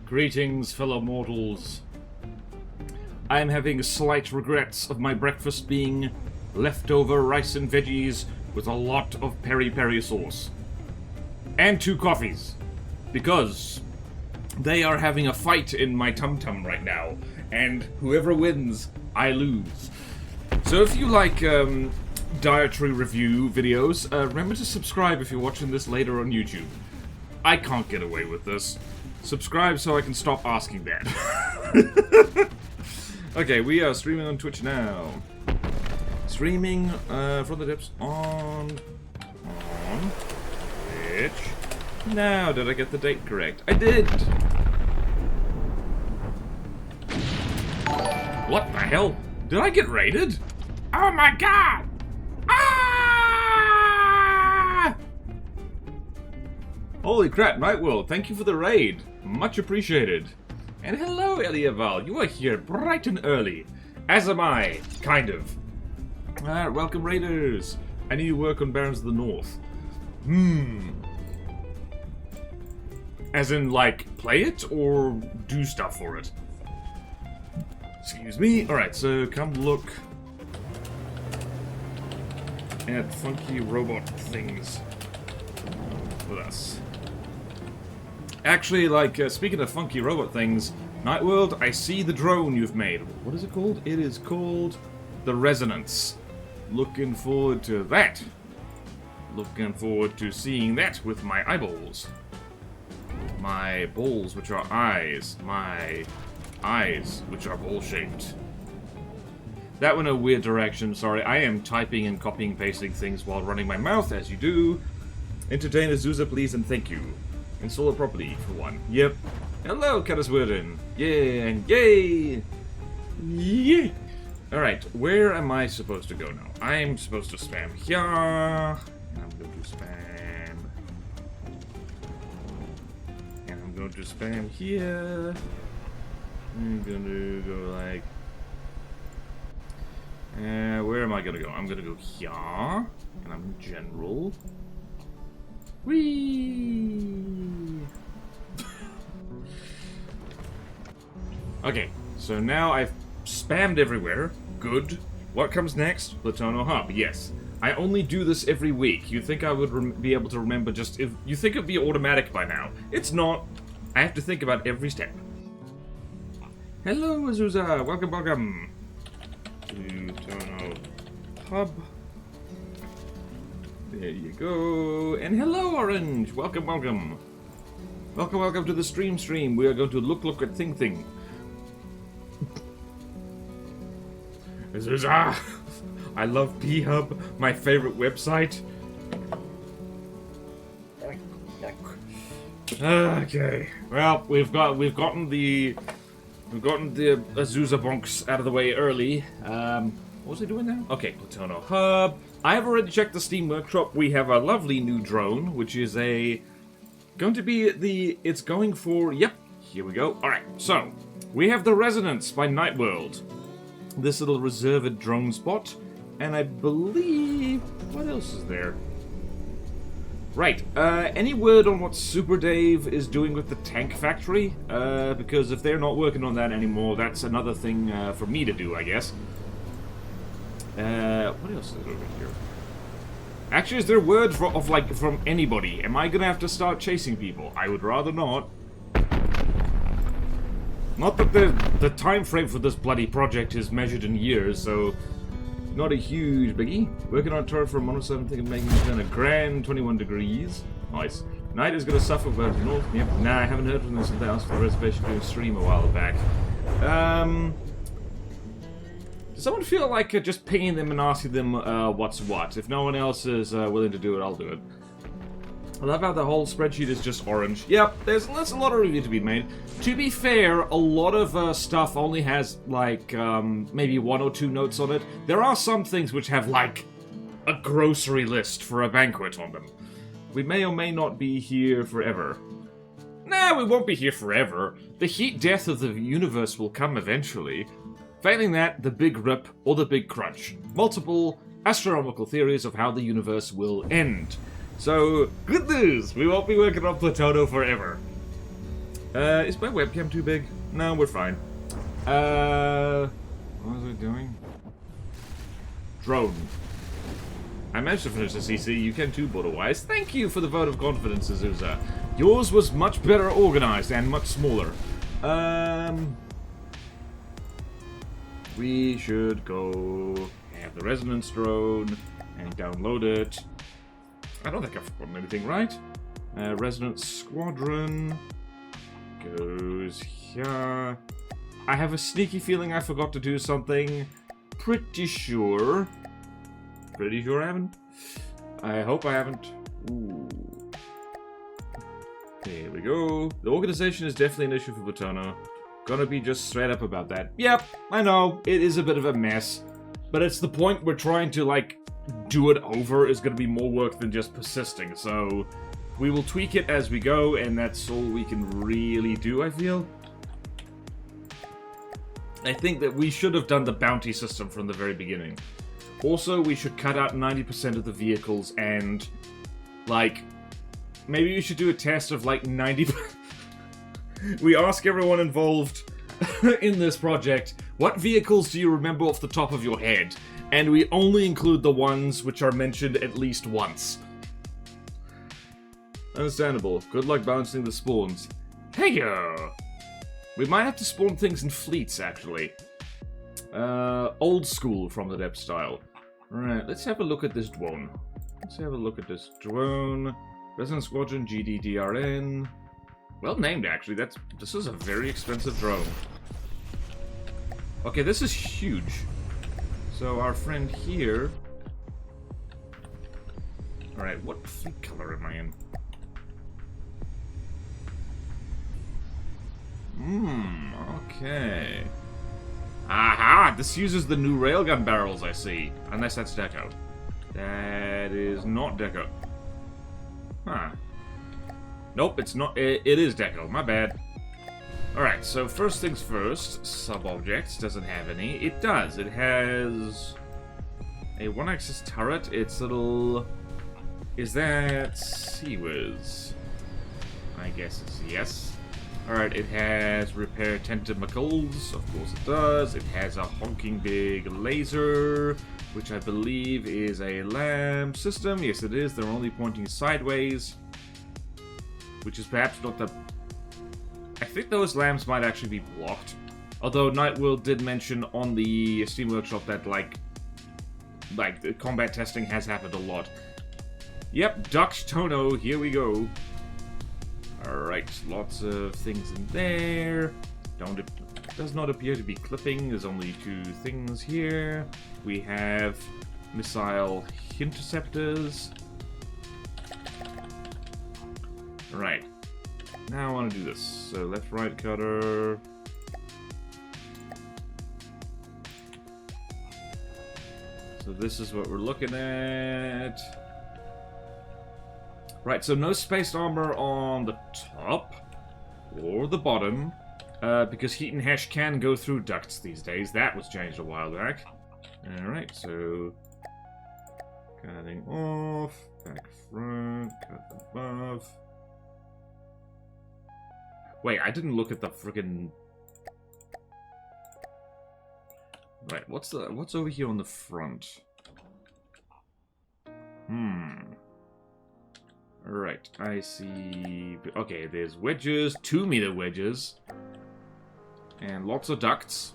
Greetings, fellow mortals. I am having slight regrets of my breakfast being leftover rice and veggies with a lot of peri-peri sauce. And 2 coffees. Because they are having a fight in my tum-tum right now. And whoever wins, I lose. So if you like dietary review videos, remember to subscribe if you're watching this later on YouTube. I can't get away with this. Subscribe so I can stop asking that. Okay, we are streaming on Twitch now. Streaming from the depths on Twitch. Now, did I get the date correct? I did! What the hell? Did I get raided? Oh my god! Ah! Holy crap, Nightworld, thank you for the raid. Much appreciated. And hello, Eliaval, you are here bright and early. As am I, kind of. Welcome, Raiders. I need to work on Barons of the North. As in, like, play it or do stuff for it? Excuse me. Alright, so come look at funky robot things with us. Actually, like, speaking of funky robot things, Nightworld, I see the drone you've made. What is it called? It is called the Resonance. Looking forward to that. Looking forward to seeing that with my eyeballs. My balls, which are eyes. My eyes, which are ball-shaped. That went a weird direction, sorry. I am typing and copying and pasting things while running my mouth, as you do. Entertain Azusa, please, and thank you. Install it properly, for one. Yep. Hello, Caddisworden. Yeah, and yay! Yay! Alright, where am I supposed to go now? I'm supposed to spam here. And I'm going to spam. And I'm going to spam here. I'm going to go like... where am I going to go? I'm going to go here. And I'm in general. Whee! Okay, so now I've spammed everywhere. Good. What comes next? Platono Hub. Yes. I only do this every week. You'd think I would be able to remember just if... You think it'd be automatic by now. It's not. I have to think about every step. Hello, Azusa. Welcome, welcome. Platono Hub. There you go. And hello, Orange. Welcome, welcome. Welcome, welcome to the stream. We are going to look at thing. I love P-Hub, my favorite website. Okay. Well, we've gotten the Azusa bonks out of the way early. What was I doing now? Okay, Platono Hub. I have already checked the Steam Workshop. We have a lovely new drone, which is going to be it's going for, yep, here we go. Alright, so, we have the Resonance by Nightworld. This little reserved drone spot. And I believe, what else is there? Right, any word on what Super Dave is doing with the tank factory? Because if they're not working on that anymore, that's another thing for me to do, I guess. What else is over here? Actually, is there word from anybody? Am I gonna have to start chasing people? I would rather not. Not that the time frame for this bloody project is measured in years, so not a huge biggie. Working on a turret for a mono 7, thinking of making it turn a grand 21 degrees. Nice. Night is gonna suffer, but north. Yep. Nah, I haven't heard from them since they asked for the reservation doing stream a while back. Does someone feel like just pinging them and asking them what's what? If no one else is willing to do it, I'll do it. I love how the whole spreadsheet is just orange. Yep, there's a lot of review to be made. To be fair, a lot of stuff only has, like, maybe 1 or 2 notes on it. There are some things which have, like, a grocery list for a banquet on them. We may or may not be here forever. Nah, we won't be here forever. The heat death of the universe will come eventually. Failing that, the big rip or the big crunch. Multiple astronomical theories of how the universe will end. So, good news! We won't be working on Platono forever. Is my webcam too big? No, we're fine. What was I doing? Drone. I managed to finish the CC. You can too, Borderwise. Thank you for the vote of confidence, Azusa. Yours was much better organized and much smaller. We should go have the resonance drone and download it. I don't think I've forgotten anything, right? Resonance Squadron goes here. I have a sneaky feeling I forgot to do something. Pretty sure. Pretty sure I haven't. I hope I haven't. Ooh. Here we go. The organization is definitely an issue for Butano. Gonna be just straight up about that. Yep, I know. It is a bit of a mess. But it's the point we're trying to, like, do it over is gonna be more work than just persisting. So, we will tweak it as we go, and that's all we can really do, I feel. I think that we should have done the bounty system from the very beginning. Also, we should cut out 90% of the vehicles and, like, maybe we should do a test of, like, 90... We ask everyone involved in this project, what vehicles do you remember off the top of your head? And we only include the ones which are mentioned at least once. Understandable. Good luck balancing the spawns. Hey-yo! We might have to spawn things in fleets, actually. Old school from the depth style. Alright, let's have a look at this drone. Resonance Squadron, GDDRN. Well named, actually. This is a very expensive drone. Okay, this is huge. So our friend here... Alright, what fleet color am I in? Okay. Aha! This uses the new railgun barrels, I see. Unless that's deco. That is not deco. Huh. Nope, it's not. It is deco. My bad. Alright, so first things first. Sub-objects doesn't have any. It does. It has a one-axis turret. Its little... Is that Seawiz? I guess it's yes. Alright, it has repair tentacles, of course it does. It has a honking big laser, which I believe is a lamp system. Yes, it is. They're only pointing sideways, which is perhaps not the... I think those lamps might actually be blocked. Although Nightworld did mention on the Steam Workshop that, like the combat testing has happened a lot. Yep, Dutch Tono, here we go. Alright, lots of things in there. Does not appear to be clipping. There's only two things here. We have missile interceptors. Right. Now I want to do this. So left, right cutter. So this is what we're looking at. Right, so no space armor on the top or the bottom, because heat and hash can go through ducts these days. That was changed a while back. Alright, so cutting off, back front, cut above. Wait, I didn't look at the friggin'... Right, what's over here on the front? Right, I see... Okay, there's wedges, 2-meter wedges, and lots of ducts.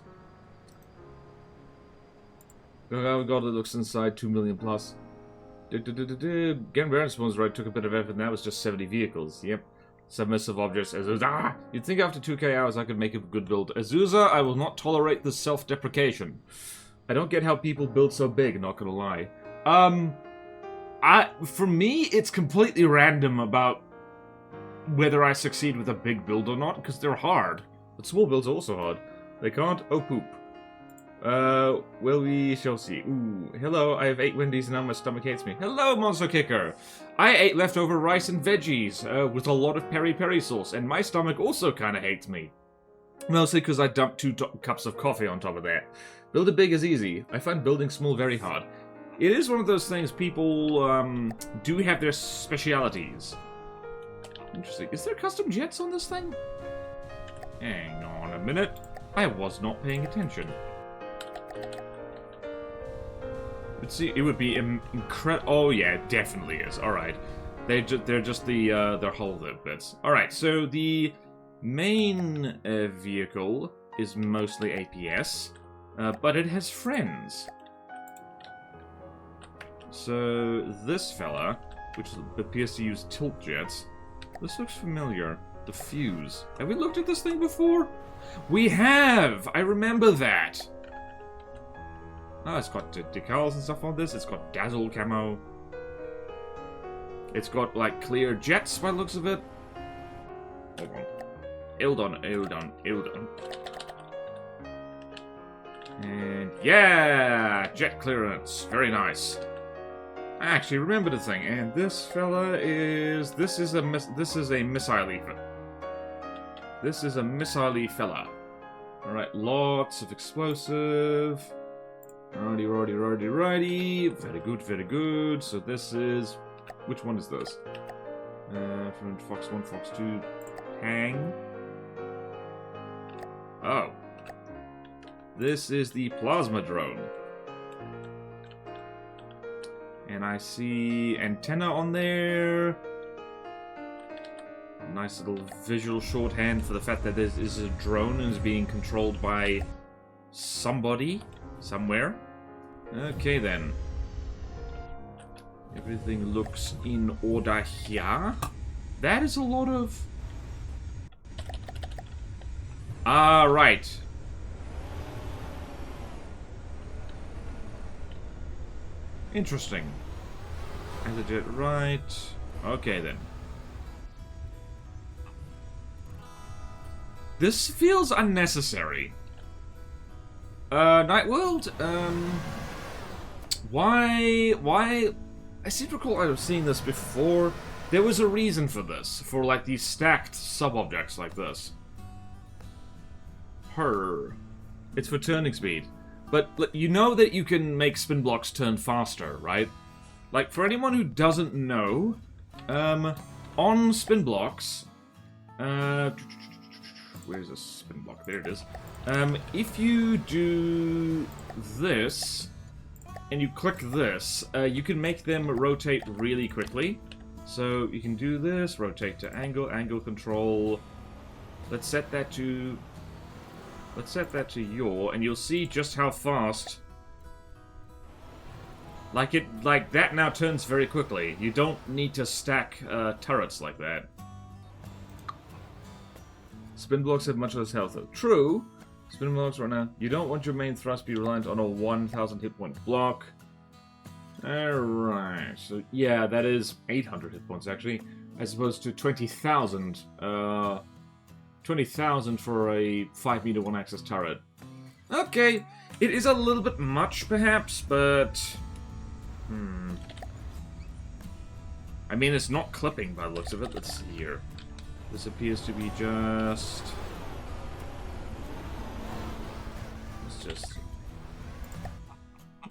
Oh god, it looks inside 2 million plus. Getting Baron spawns right took a bit of effort, and that was just 70 vehicles. Yep. Submissive objects. Azusa. You'd think after 2k hours I could make a good build. Azusa, I will not tolerate this self-deprecation. I don't get how people build so big, not gonna lie. For me, it's completely random about whether I succeed with a big build or not, because they're hard. But small builds are also hard. They can't? Oh, poop. Well, we shall see. Ooh, hello, I have 8 Wendy's and now my stomach hates me. Hello, Monster Kicker! I ate leftover rice and veggies, with a lot of peri-peri sauce, and my stomach also kinda hates me. Mostly because I dumped 2 cups of coffee on top of that. Building big is easy. I find building small very hard. It is one of those things people, do have their specialities. Interesting. Is there custom jets on this thing? Hang on a minute. I was not paying attention. Let's see, it would be incredible. Oh yeah, it definitely is. Alright. They're just their hollow bits. Alright, so the main vehicle is mostly APS, but it has friends. So this fella, which appears to use tilt jets, this looks familiar. The fuse. Have we looked at this thing before? We have! I remember that! Oh, it's got decals and stuff on this. It's got dazzle camo. It's got, like, clear jets by the looks of it. Hold on. Ildon. And, yeah! Jet clearance. Very nice. I actually remember the thing. And this fella is... This is a missile-y. This is a missile-y fella. Alright, lots of explosive. Righty. Very good. So this is... Which one is this? From Fox 1, Fox 2... Hang. Oh. This is the plasma drone. And I see antenna on there. Nice little visual shorthand for the fact that this is a drone and is being controlled by somebody, somewhere. Okay then. Everything looks in order here. That is a lot of... Ah, right. Interesting. As I did right. Okay then. This feels unnecessary. Night World, why? I seem to recall I was seeing this before. There was a reason for this, for like these stacked sub-objects like this. It's for turning speed. But you know that you can make spin blocks turn faster, right? Like, for anyone who doesn't know, on spin blocks, where's a spin block? There it is. If you do this, and you click this, you can make them rotate really quickly. So you can do this, rotate to angle control. Let's set that to yaw, and you'll see just how fast. Like that now turns very quickly. You don't need to stack turrets like that. Spin blocks have much less health though. True. Spin blocks right now. You don't want your main thrust to be reliant on a 1,000 hit point block. Alright. So yeah, that is 800 hit points actually, as opposed to 20,000. 20,000 for a 5-meter one-axis turret. Okay, it is a little bit much perhaps, but I mean, it's not clipping by the looks of it. Let's see here. This appears to be just...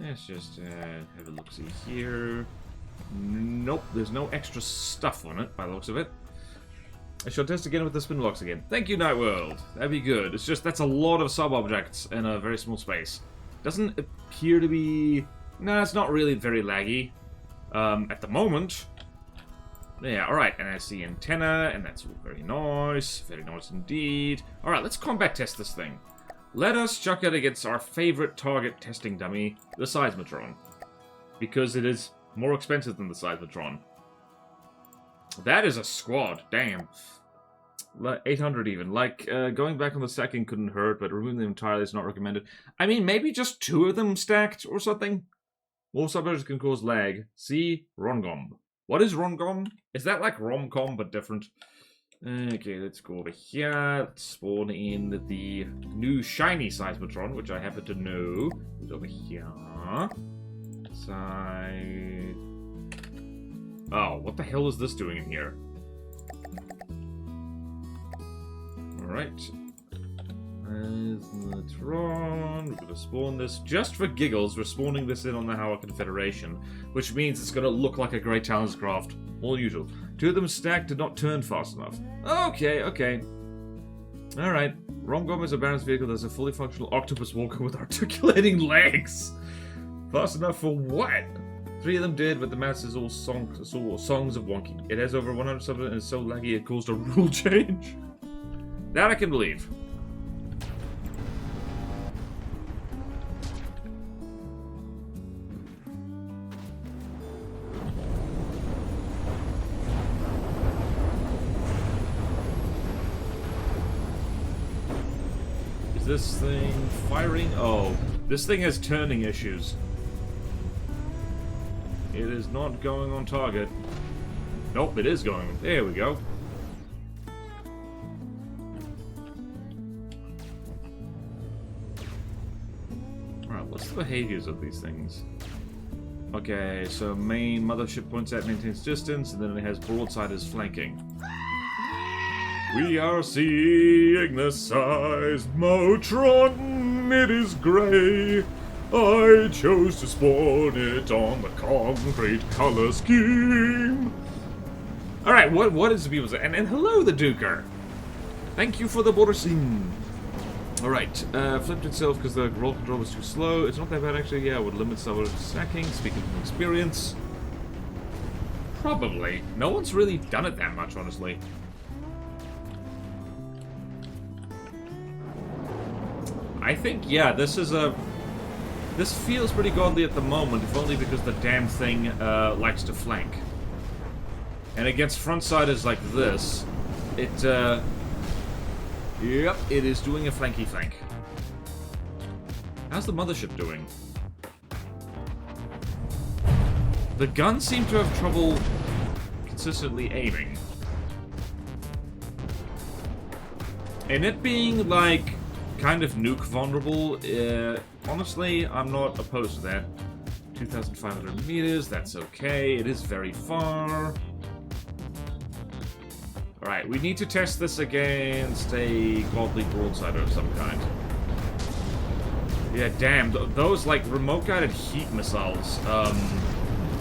Let's just have a look-see here. Nope, there's no extra stuff on it by the looks of it. I shall test again with the spin blocks again. Thank you, Night World. That'd be good. It's just, that's a lot of sub-objects in a very small space. Doesn't appear to be... No, it's not really very laggy. At the moment. Yeah, alright, and I see antenna, and that's all very nice. Very nice indeed. Alright, let's combat test this thing. Let us chuck it against our favorite target testing dummy, the Seismotron. Because it is more expensive than the Seismotron. That is a squad, damn. 800 even. Like, going back on the stacking couldn't hurt, but removing them entirely is not recommended. I mean, maybe just 2 of them stacked or something? More subjects can cause lag. See Rongom. What is Rongom? Is that like Romcom, but different? Okay, let's go over here. Let's spawn in the new shiny Seismotron, which I happen to know is over here. Side... Oh, what the hell is this doing in here? Alright. Seismotron. We're gonna spawn this. Just for giggles, we're spawning this in on the Haugen Confederation, which means it's gonna look like a Great Talons craft. All usual. 2 of them stacked did not turn fast enough. Okay. Alright. Rom-Com is a balanced vehicle that's a fully functional octopus walker with articulating legs. Fast enough for what? 3 of them did, but the mass is all songs of wonky. It has over 100 subs and is so laggy it caused a rule change. That I can believe. Is this thing firing? Oh, this thing has turning issues. It is not going on target. Nope, it is going. There we go. Alright, what's the behaviors of these things? Okay, so main mothership points at, maintains distance, and then it has broadside as flanking. We are seeing the seismotron, it is grey. I chose to spawn it on the concrete color scheme. Alright, what is the people's... And hello, the Duker. Thank you for the border scene. Alright, flipped itself because the roll control was too slow. It's not that bad, actually. Yeah, it would limit some of stacking, speaking from experience. Probably. No one's really done it that much, honestly. I think, yeah, this is a... This feels pretty godly at the moment, if only because the damn thing likes to flank. And against frontsiders like this, it, yep, it is doing a flanky flank. How's the mothership doing? The guns seem to have trouble consistently aiming. And it being, like, kind of nuke vulnerable, honestly, I'm not opposed to that. 2,500 meters, that's okay. It is very far. Alright, we need to test this against a godly broadside of some kind. Yeah, damn, those, like, remote-guided heat missiles,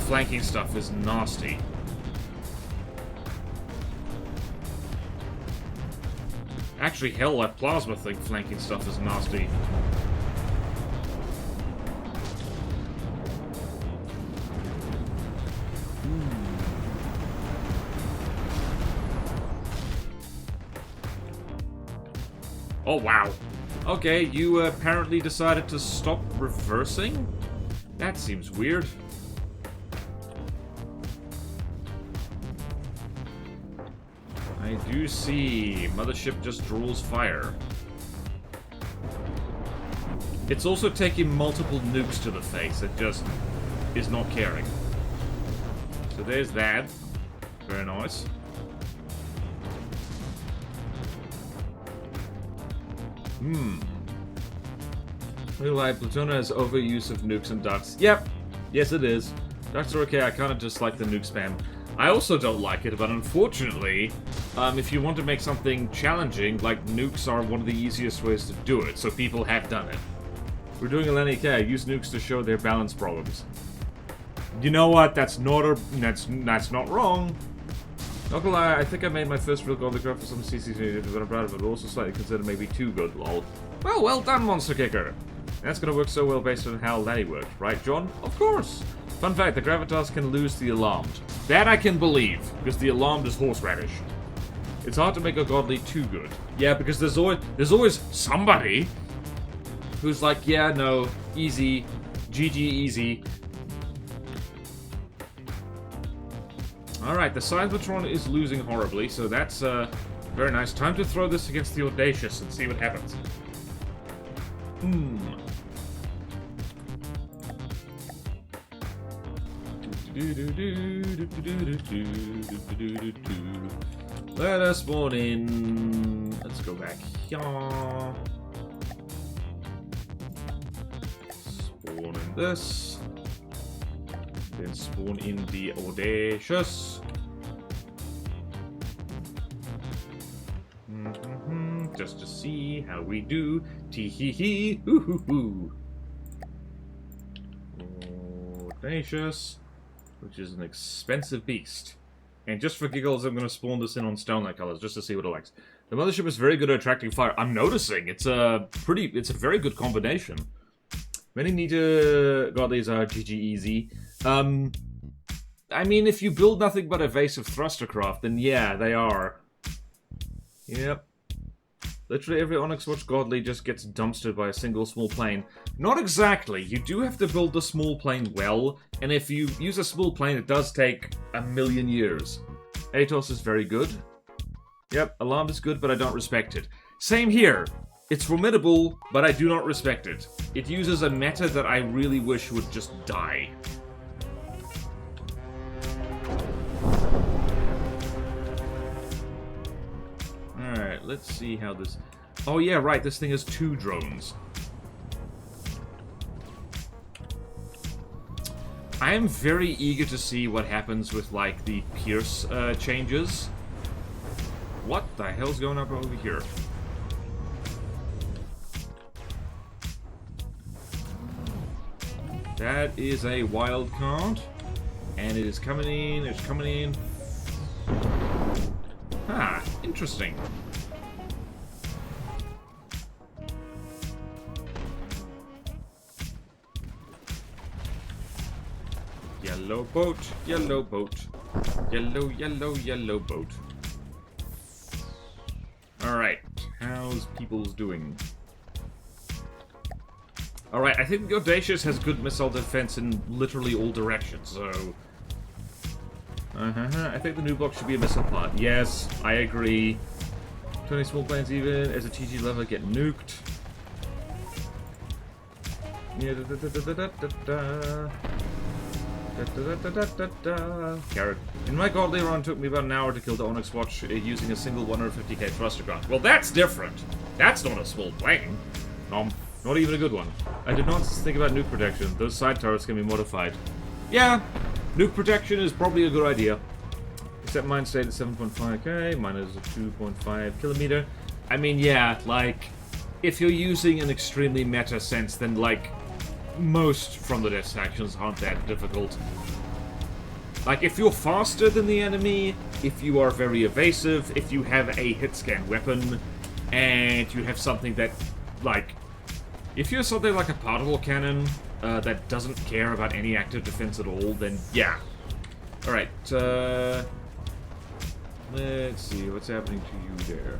flanking stuff is nasty. Actually, hell, that plasma thing flanking stuff is nasty. Oh, wow. Okay, you apparently decided to stop reversing? That seems weird. I do see. Mothership just draws fire. It's also taking multiple nukes to the face. It just is not caring. So there's that. Very nice. Look like Plutona has overuse of nukes and ducts. Yep. Yes, it is. Ducts are okay. I kind of just like the nuke spam. I also don't like it, but unfortunately, if you want to make something challenging, like nukes are one of the easiest ways to do it, so people have done it. We're doing a LNK. I use nukes to show their balance problems. You know what? That's not not wrong. Not gonna lie, I think I made my first real goal for some CCC, but I'm proud of it, but also slightly considered maybe too good, lol. Well done, Monster Kicker! That's gonna work so well based on how Laddie worked, right, John? Of course! Fun fact, the Gravitas can lose the Alarmed. That I can believe, because the Alarmed is horseradish. It's hard to make a godly too good. Yeah, because there's always somebody who's like, yeah, no, easy, GG easy. Alright, the Seismotron is losing horribly, so that's very nice. Time to throw this against the Audacious and see what happens. Let us spawn in. Let's go back here. Spawn in this. Then spawn in the Audacious. Just to see how we do. Tee-hee-hee. Ooh-hoo-hoo. Audacious. Which is an expensive beast. And just for giggles, I'm going to spawn this in on Stone Light colors, just to see what it likes. The mothership is very good at attracting fire. I'm noticing. It's a very good combination. Many Nita godlies are GG easy. I mean, if you build nothing but evasive thrustercraft, then yeah, they are. Yep. Literally every Onyx Watch godly just gets dumpstered by a single small plane. Not exactly. You do have to build the small plane well, and if you use a small plane, it does take 1,000,000 years. Atos is very good. Yep, Alarm is good, but I don't respect it. Same here. It's formidable, but I do not respect it. It uses a meta that I really wish would just die. Alright, let's see how this... Oh yeah, right, this thing has 2 drones. I am very eager to see what happens with, like, the Pierce changes. What the hell's going up over here? That is a wild card. And it is coming in, it's coming in. Ah, interesting. Yellow boat, yellow boat. Yellow, yellow, yellow boat. Alright, how's people's doing? Alright, I think the Audacious has good missile defense in literally all directions, so... I think the new block should be a missile pod. Yes, I agree. 20 small planes even, as a TG level get nuked. Yeah, Carrot. In my godly run, it took me about an hour to kill the Onyx Watch using a single 150k thrustercraft. Well, that's different. That's not a small plane. Not even a good one. I did not think about nuke protection. Those side turrets can be modified. Yeah, nuke protection is probably a good idea. Except mine stayed at 7.5k, mine is a 2.5 kilometer. I mean, yeah, like, if you're using an extremely meta sense, then, like, most from the death actions aren't that difficult. Like, if you're faster than the enemy, if you are very evasive, if you have a hit scan weapon, and you have something that, like, if you're something like a particle cannon that doesn't care about any active defense at all, then yeah. Alright, let's see, what's happening to you there?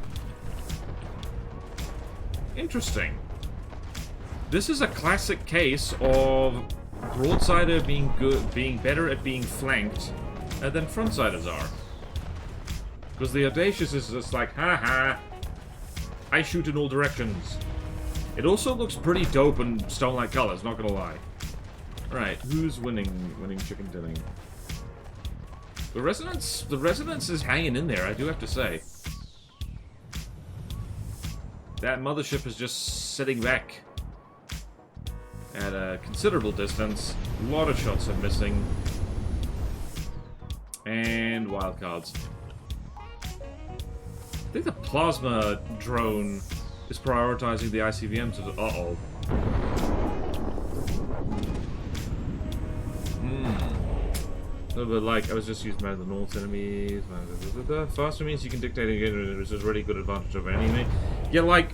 Interesting. This is a classic case of broadsider being better at being flanked than frontsiders are. Because the Audacious is just like, haha, I shoot in all directions. It also looks pretty dope in stone-like colors, not gonna lie. Alright, who's winning chicken dinner? The Resonance is hanging in there, I do have to say. That mothership is just sitting back at a considerable distance. A lot of shots are missing. And wildcards. I think the plasma drone is prioritizing the ICVM to the... Uh-oh. A little bit like, I was just using Man of the North enemies. Faster means you can dictate again, which is a really good advantage over any enemy. Yeah, like,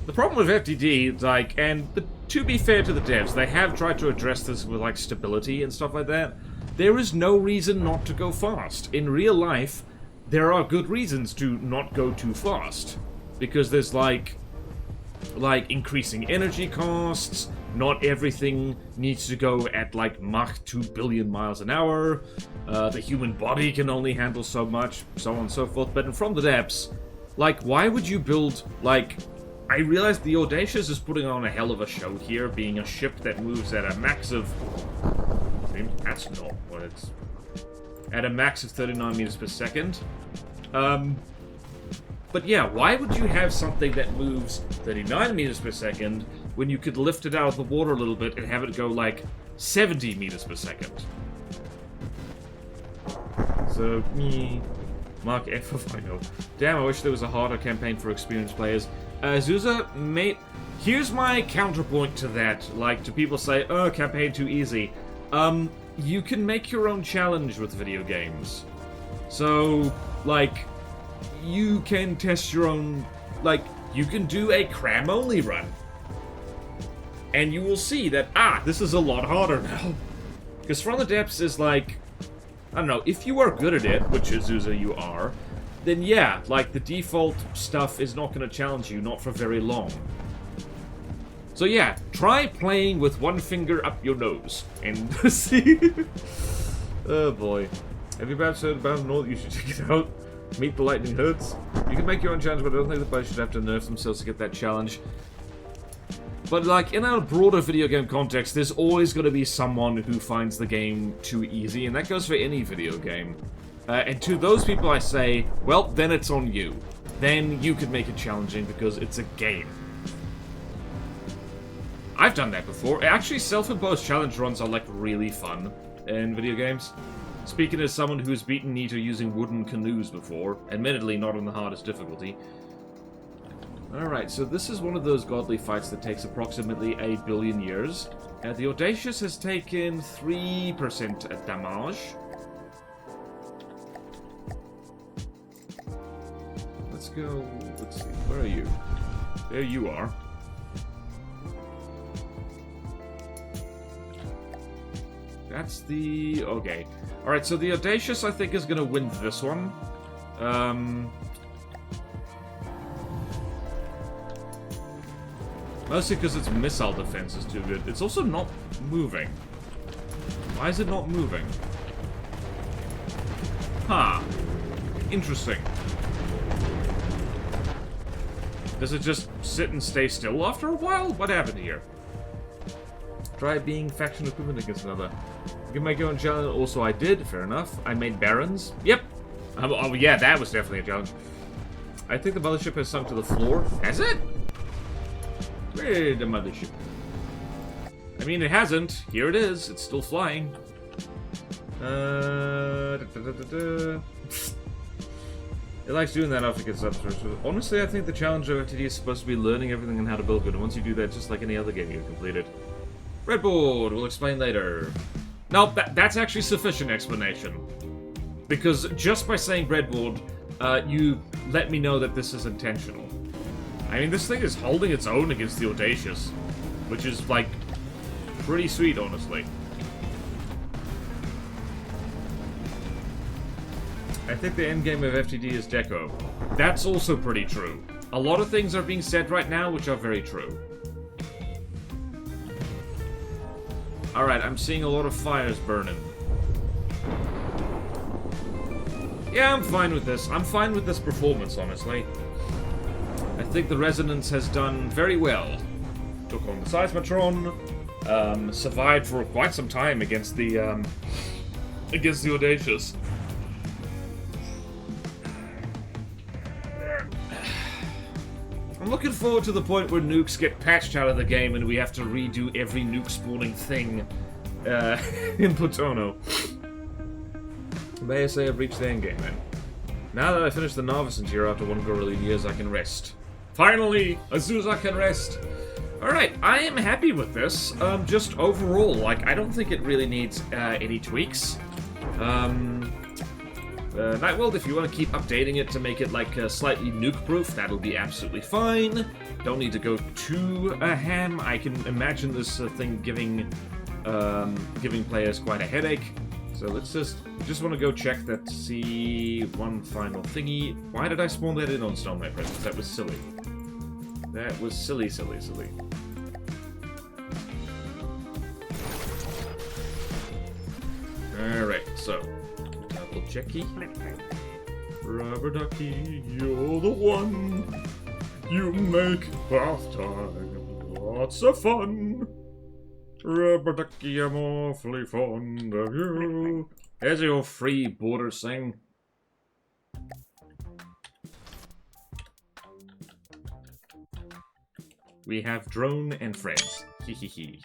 the problem with FTD, like, and to be fair to the devs, they have tried to address this with, like, stability and stuff like that. There is no reason not to go fast. In real life, there are good reasons to not go too fast. Because there's, like increasing energy costs, not everything needs to go at, like, Mach 2 billion miles an hour, the human body can only handle so much, so on and so forth, but from the depths, like, why would you build, like, I realize the Audacious is putting on a hell of a show here, being a ship that moves at a max of... That's not what it's... At a max of 39 meters per second. But yeah, why would you have something that moves 39 meters per second when you could lift it out of the water a little bit and have it go, like, 70 meters per second? So, Mark F of I know. Damn, I wish there was a harder campaign for experienced players. Zuza, mate, here's my counterpoint to that. Like, to people say, oh, campaign too easy. You can make your own challenge with video games. So, like, you can test your own, like, you can do a cram-only run. And you will see that, this is a lot harder now. Because From the Depths is like, I don't know, if you are good at it, which Azusa you are, then yeah, like, the default stuff is not going to challenge you, not for very long. So yeah, try playing with one finger up your nose, and see. Oh boy. Have you perhaps heard about North? You should check it out. Meet the Lightning Hurts. You can make your own challenge, but I don't think the players should have to nerf themselves to get that challenge. But, like, in a broader video game context, there's always going to be someone who finds the game too easy, and that goes for any video game. And to those people I say, well, then it's on you. Then you could make it challenging because it's a game. I've done that before. Actually, self-imposed challenge runs are, like, really fun in video games. Speaking as someone who's beaten Nito using wooden canoes before, admittedly not on the hardest difficulty. Alright, so this is one of those godly fights that takes approximately 8 billion years. The Audacious has taken 3% damage. Let's go, let's see, where are you? There you are. That's the... okay. Alright, so the Audacious, I think, is gonna win this one. Mostly because its missile defense is too good. It's also not moving. Why is it not moving? Huh. Interesting. Does it just sit and stay still after a while? What happened here? Try being faction equivalent against another. You can make your own challenge. Also, I did. Fair enough. I made Barons. Yep. Oh, yeah, that was definitely a challenge. I think the mothership has sunk to the floor. Has it? Where's the mothership? I mean, it hasn't. Here it is. It's still flying. It likes doing that after it gets upstairs. Honestly, I think the challenge of FTD is supposed to be learning everything and how to build good. And once you do that, just like any other game you've completed. Redboard, we'll explain later. No, that's actually sufficient explanation. Because just by saying breadboard, you let me know that this is intentional. I mean, this thing is holding its own against the Audacious, which is, like, pretty sweet, honestly. I think the endgame of FTD is deco. That's also pretty true. A lot of things are being said right now which are very true. Alright, I'm seeing a lot of fires burning. Yeah, I'm fine with this. I'm fine with this performance, honestly. I think the Resonance has done very well. Took on the Seismotron, survived for quite some time against the Audacious. I'm looking forward to the point where nukes get patched out of the game and we have to redo every nuke spawning thing in Plutono. May I say I've reached the endgame then. Now that I finished the Novice tier after 1 gorillion years, I can rest. Finally! Azusa can rest! Alright, I am happy with this. Just overall, like, I don't think it really needs any tweaks. Nightworld, if you want to keep updating it to make it, like, slightly nuke-proof, that'll be absolutely fine. Don't need to go too ham. I can imagine this thing giving players quite a headache. So let's just want to go check that, see one final thingy. Why did I spawn that in on Stone Knight Presence? That was silly. That was silly, silly, silly. Alright, so double checky. Rubber ducky, you're the one. You make bath time lots of fun. Rubber ducky, I'm awfully fond of you. There's your free border sing. We have drone and friends. Hehehe.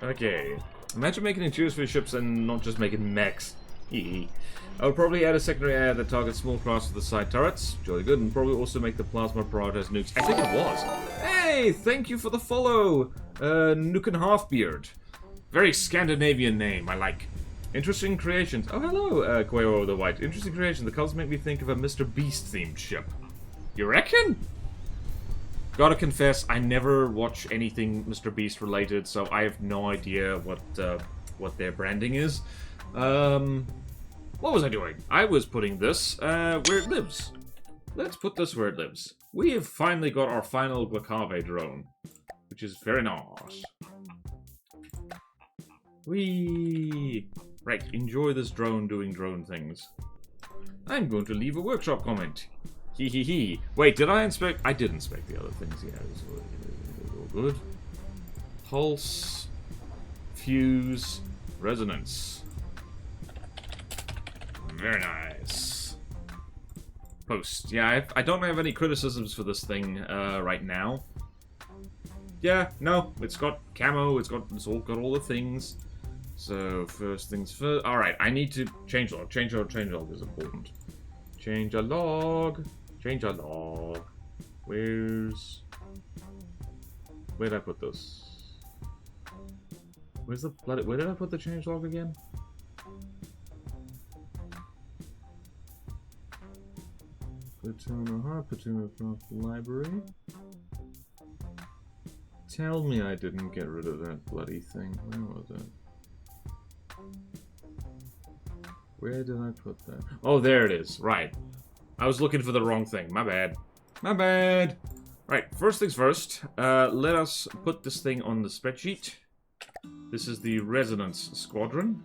Okay. Imagine making interiors for your ships and not just making mechs. Hehe. I would probably add a secondary ad that targets small crafts with the side turrets. Jolly good. And probably also make the plasma prioritize nukes. I think it was. Hey, thank you for the follow. Nuke and Halfbeard. Very Scandinavian name, I like. Interesting creations. Oh, hello, Quayo the White. Interesting creation. The colors make me think of a Mr. Beast-themed ship. You reckon? Gotta confess, I never watch anything Mr. Beast related, so I have no idea what their branding is. What was I doing? I was putting this where it lives. Let's put this where it lives. We have finally got our final Guacave drone, which is very nice. Whee! Right, enjoy this drone doing drone things. I'm going to leave a workshop comment. Hee hee hee. Wait, did I inspect? I did inspect the other things, yeah. It was all good. Pulse. Fuse. Resonance. Very nice. Post. Yeah, I don't have any criticisms for this thing right now. Yeah, no, it's got camo, it's all got all the things. So, first things first. Alright, I need to change log. Change log is important. Change a log. Change a log. Where'd I put this? Where's the bloody... Where did I put the change log again? Platoon across the library. Tell me I didn't get rid of that bloody thing. Where was it? Where did I put that? Oh, there it is. Right. I was looking for the wrong thing. My bad. My bad. Right. First things first. Let us put this thing on the spreadsheet. This is the Resonance Squadron.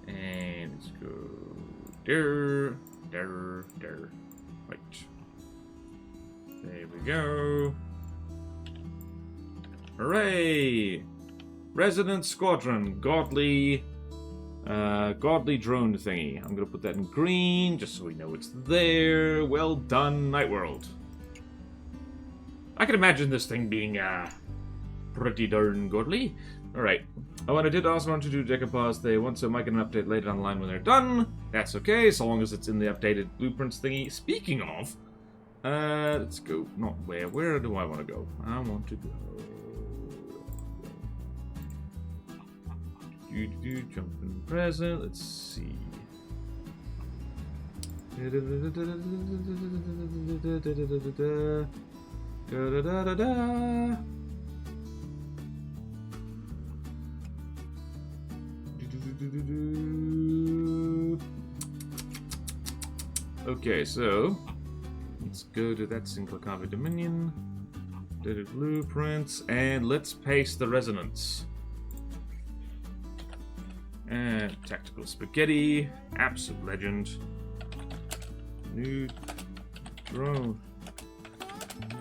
And let's go there. Right. There we go. Hooray! Resonance Squadron. Godly drone thingy. I'm gonna put that in green, just so we know it's there. Well done, Night World. I can imagine this thing being, pretty darn godly. Alright. Oh, and I did also want to do decoupage. They want to make an update later online when they're done. That's okay, so long as it's in the updated blueprints thingy. Speaking of, let's go. Not where. Where do I want to go? I want to go. Jump in present. Let's see. Okay, so let's go to that single Guacave Dominion. Updated blueprints, and let's paste the resonance. And tactical spaghetti, absolute legend. New drone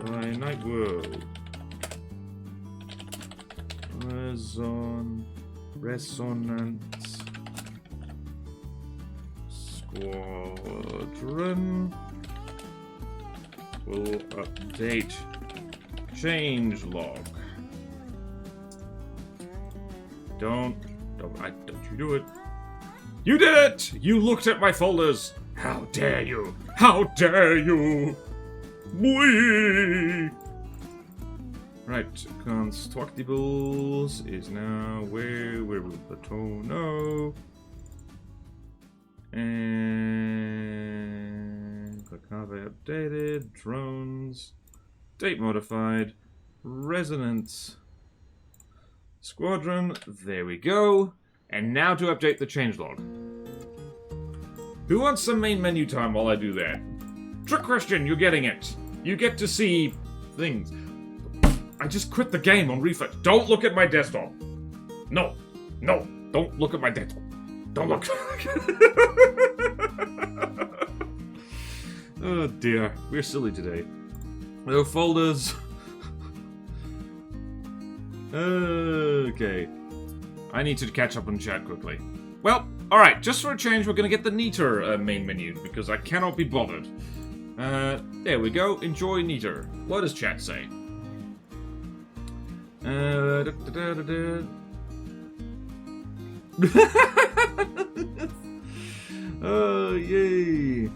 by Night World. Resonance Squadron will update change log. Don't you do it. You did it! You looked at my folders! How dare you! How dare you! Boy! Right, Constructibles is now where will Plateau know? And Guacave updated, drones, date modified, resonance, squadron, there we go. And now to update the changelog. Who wants some main menu time while I do that? Trick question, you're getting it. You get to see things. I just quit the game on refresh. Don't look at my desktop. No, don't look at my desktop. Don't look. Oh dear, we're silly today. No folders. Okay. I need to catch up on chat quickly. Well, alright, just for a change, we're going to get the neater main menu, because I cannot be bothered. There we go. Enjoy neater. What does chat say? Oh, yay.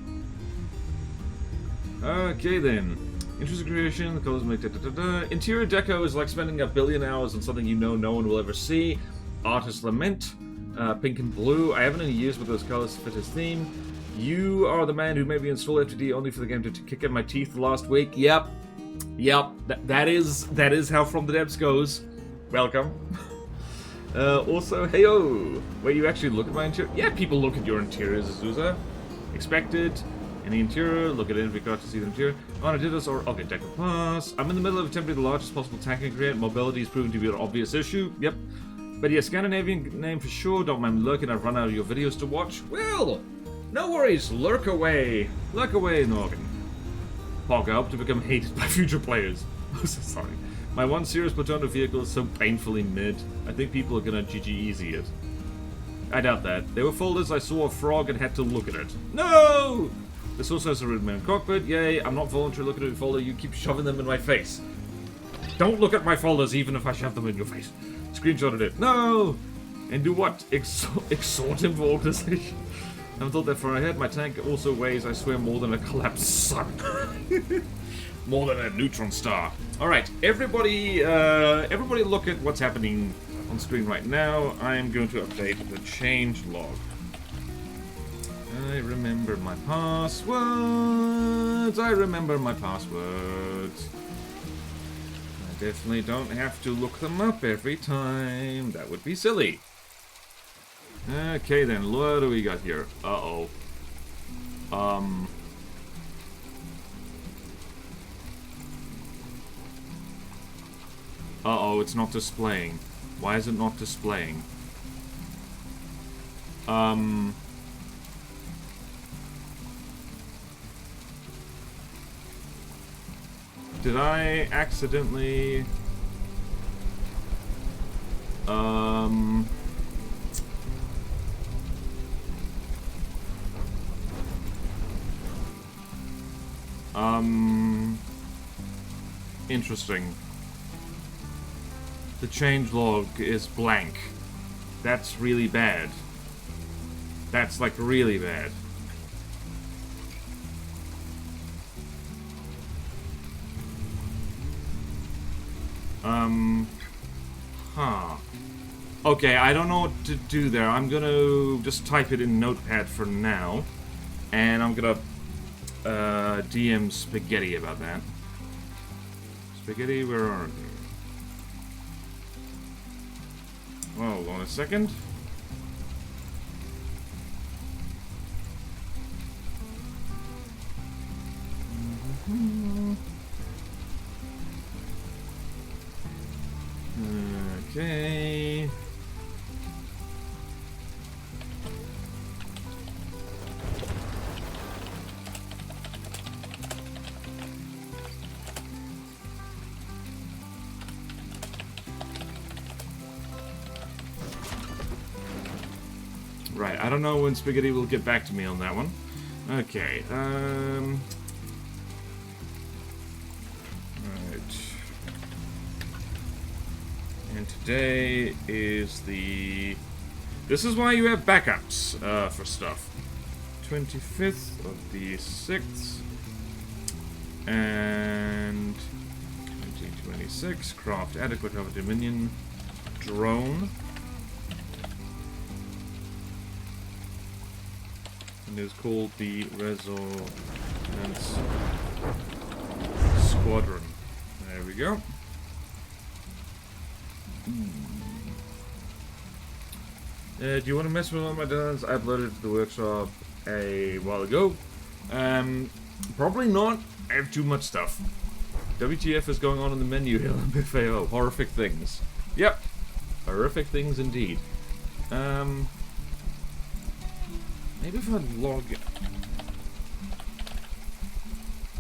Okay, then. Interesting creation, the colors make Interior deco is like spending 1 billion hours on something you know no one will ever see. Artist Lament, pink and blue. I haven't in years with those colors fit his theme. You are the man who made me install FTD only for the game to kick in my teeth last week. Yep. That is how From the Depths goes. Welcome. Also, heyo. Wait, you actually look at my interior? Yeah, people look at your interiors, Azusa. Expected. In the interior, look at it if you got to see the interior. Oh, I did this, or okay, deck of pass. I'm in the middle of attempting the largest possible tank I can create. Mobility is proving to be an obvious issue. Yep. But yeah, Scandinavian name for sure. Don't mind lurking. I've run out of your videos to watch. Well, no worries. Lurk away. Lurk away, Haugen. Pog, I hope to become hated by future players. I'm so sorry. My one serious platoon of vehicle is so painfully mid. I think people are gonna GG easy it. I doubt that. There were folders, I saw a frog and had to look at it. No! This also has a Ridman cockpit. Yay, I'm not voluntarily looking at a folder. You keep shoving them in my face. Don't look at my folders even if I shove them in your face. Screenshotted it. No! And do what? Exhort him for organization. I haven't thought that far ahead. My tank also weighs, I swear, more than a collapsed sun. More than a neutron star. Alright, everybody look at what's happening on screen right now. I am going to update the change log. I remember my passwords. I remember my passwords. I definitely don't have to look them up every time. That would be silly. Okay then, what do we got here? Uh-oh. Uh-oh, it's not displaying. Why is it not displaying? Did I accidentally... Interesting. The changelog is blank. That's really bad. That's like really bad. Huh. Okay, I don't know what to do there. I'm gonna just type it in Notepad for now. And I'm gonna DM Spaghetti about that. Spaghetti, where are you? Well, hold on a second. Okay. Right, I don't know when Spaghetti will get back to me on that one. Okay, Right. And today is the... This is why you have backups, for stuff. 25th of the 6th. And... 2026, craft adequate of a Dominion drone. And it's called the Resonance Squadron. There we go. Do you want to mess with all my dons? I uploaded it to the workshop a while ago. Probably not. I have too much stuff. WTF is going on in the menu here on FAO. Horrific things. Yep. Horrific things indeed. Maybe if I log...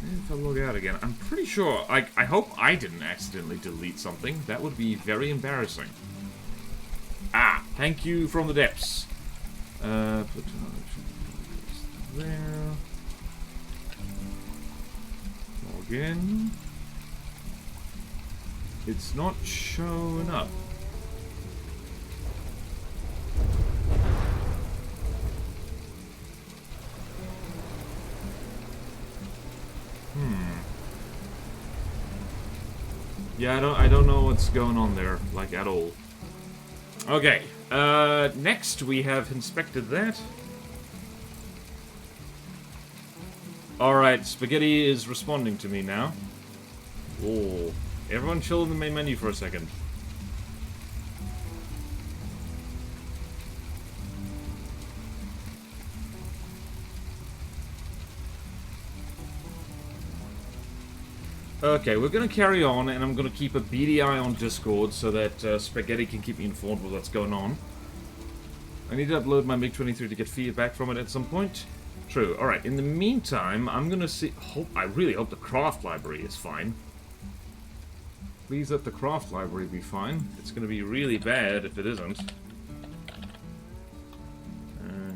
Maybe if I log out again. I'm pretty sure... I hope I didn't accidentally delete something. That would be very embarrassing. Ah! Thank you from the depths. Put there. Log in. It's not showing up. Yeah, I don't know what's going on there, like, at all. Okay, next we have inspected that. Alright, spaghetti is responding to me now. Oh, everyone chill in the main menu for a second. Okay, we're going to carry on, and I'm going to keep a beady eye on Discord so that Spaghetti can keep me informed with what's going on. I need to upload my MiG-23 to get feedback from it at some point. True. Alright, in the meantime, I'm going to see... I really hope the craft library is fine. Please let the craft library be fine. It's going to be really bad if it isn't.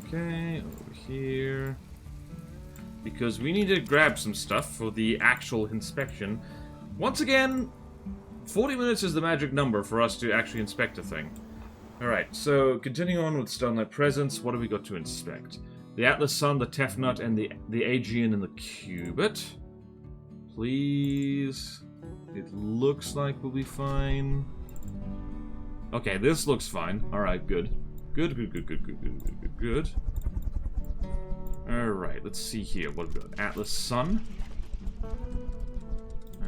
Okay, over here... because we need to grab some stuff for the actual inspection. Once again, 40 minutes is the magic number for us to actually inspect a thing. Alright, so continuing on with Starlight Presence, what have we got to inspect? The Atlas Sun, the Tefnut, and the Aegean and the Cubit. Please. It looks like we'll be fine. Okay, this looks fine. Alright, good. Good. Alright, let's see here. What have we got? Atlas Sun.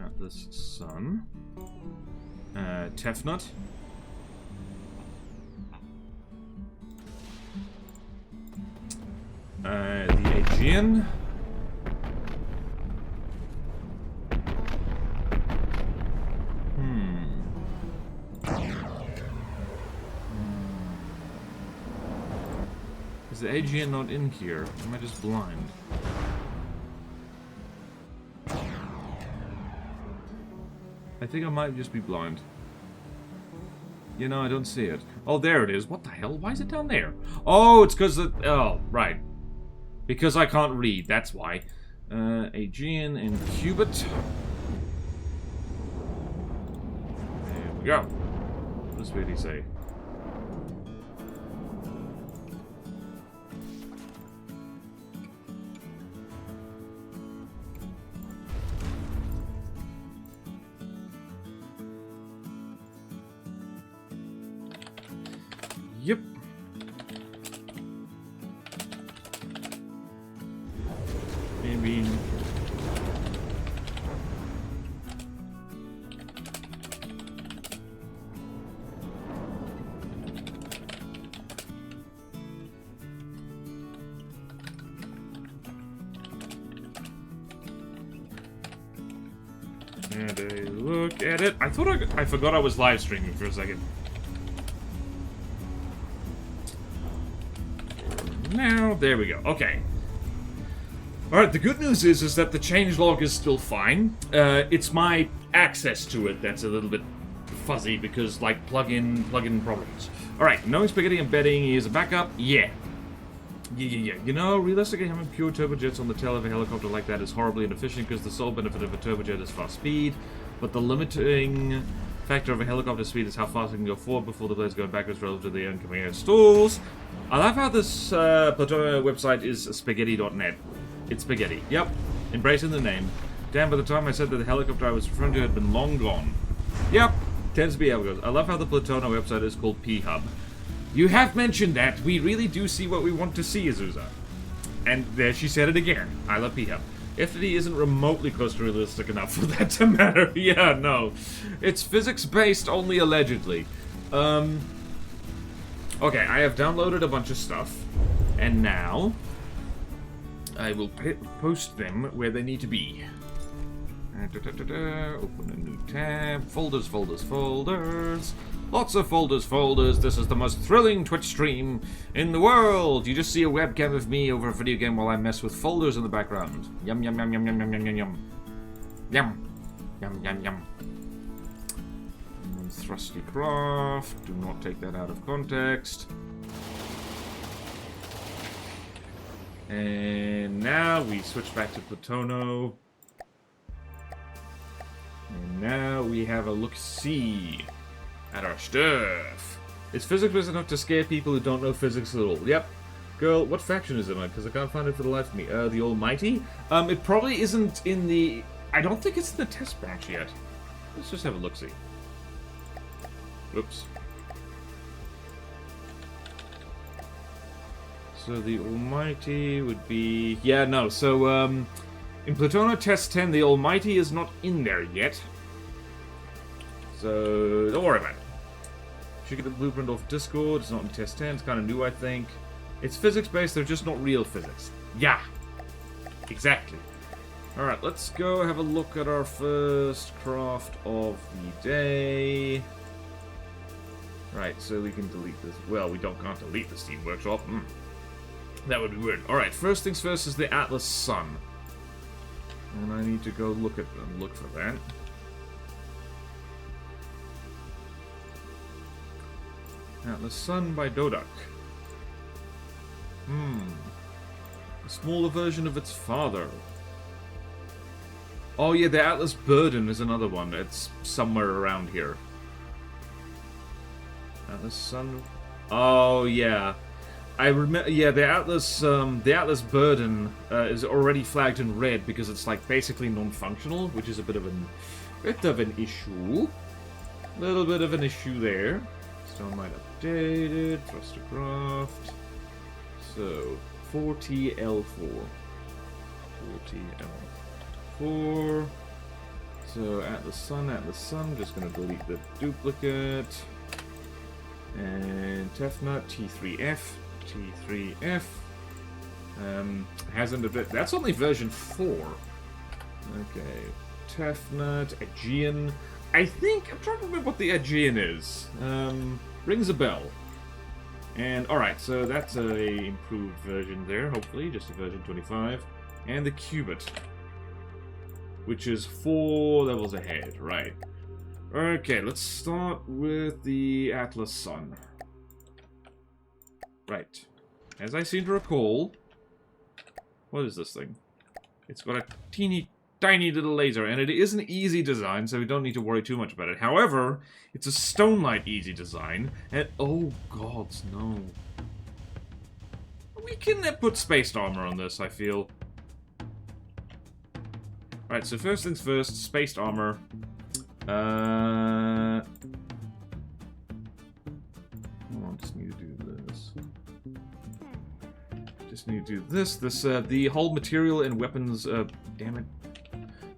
Atlas Sun. Tefnut. The Aegean. Is the Aegean not in here? Am I just blind? I think I might just be blind. You know, I don't see it. Oh, there it is. What the hell? Why is it down there? Oh, it's because of... oh, right. Because I can't read, that's why. Aegean and Cubit. There we go. What does Speedy say? Yep. Maybe. And a look at it. I thought I forgot I was live streaming for a second. Now, there we go. Okay. Alright, the good news is that the changelog is still fine. It's my access to it that's a little bit fuzzy because, like, plug-in problems. Alright, knowing spaghetti embedding is a backup? Yeah. Yeah. You know, realistically, having pure turbojets on the tail of a helicopter like that is horribly inefficient because the sole benefit of a turbojet is fast speed, but the limiting factor of a helicopter speed is how fast it can go forward before the blades go backwards relative to the oncoming air stalls. I love how this Platono website is spaghetti.net. It's spaghetti. Yep. Embracing the name. Damn, by the time I said that the helicopter I was referring to had been long gone. Yep. Tends to be how it goes. I love how the Platono website is called P-Hub. You have mentioned that. We really do see what we want to see, Azusa. And there she said it again. I love P-Hub. FD isn't remotely close to realistic enough for that to matter. Yeah, no. It's physics-based, only allegedly. Okay, I have downloaded a bunch of stuff. And now I will post them where they need to be. Open a new tab. Folders. Lots of folders. This is the most thrilling Twitch stream in the world. You just see a webcam of me over a video game while I mess with folders in the background. Yum. Thrusty craft. Do not take that out of context. And now we switch back to Platono. And now we have a look-see at our stuff. Is physics enough to scare people who don't know physics at all? Yep. Girl, what faction is it on? Because I can't find it for the life of me. The Almighty? It probably isn't in the... I don't think it's in the test branch yet. Let's just have a look-see. Whoops. So the Almighty would be... Yeah, no, so, in Plutona Test 10, the Almighty is not in there yet. So, don't worry about it. Should get the blueprint off Discord. It's not in Test 10. It's kind of new, I think. It's physics-based. They're just not real physics. Yeah. Exactly. Alright, let's go have a look at our first craft of the day. Right, so we can delete this. Well, we can't delete the Steam Workshop. That would be weird. Alright, first things first is the Atlas Sun. And I need to go look for that. Atlas Sun by Dodak. A smaller version of its father. Oh yeah, the Atlas Burden is another one. It's somewhere around here. Atlas Sun. Oh yeah, I remember. Yeah, the Atlas Burden is already flagged in red because it's like basically non-functional, which is a bit of an issue. Little bit of an issue there. Stone might update it. Thrustercraft. So 40L4. 40L4. So Atlas Sun. Just gonna delete the duplicate. And Tefnut T3F. Hasn't a bit. That's only version 4. Okay. Tefnut, Aegean. I think I'm trying to remember what the Aegean is. Rings a bell. And alright, so that's a improved version there, hopefully, just a version 25. And the Cubit, which is 4 levels ahead, right. Okay, let's start with the Atlas Sun. Right. As I seem to recall... What is this thing? It's got a teeny tiny little laser, and it is an easy design, so we don't need to worry too much about it. However, it's a Stone Light easy design, and oh gods, no. We can put spaced armor on this, I feel. Right, so first things first, spaced armor. Hold on, just need to do this. Just need to do this. The whole material and weapons, damn it.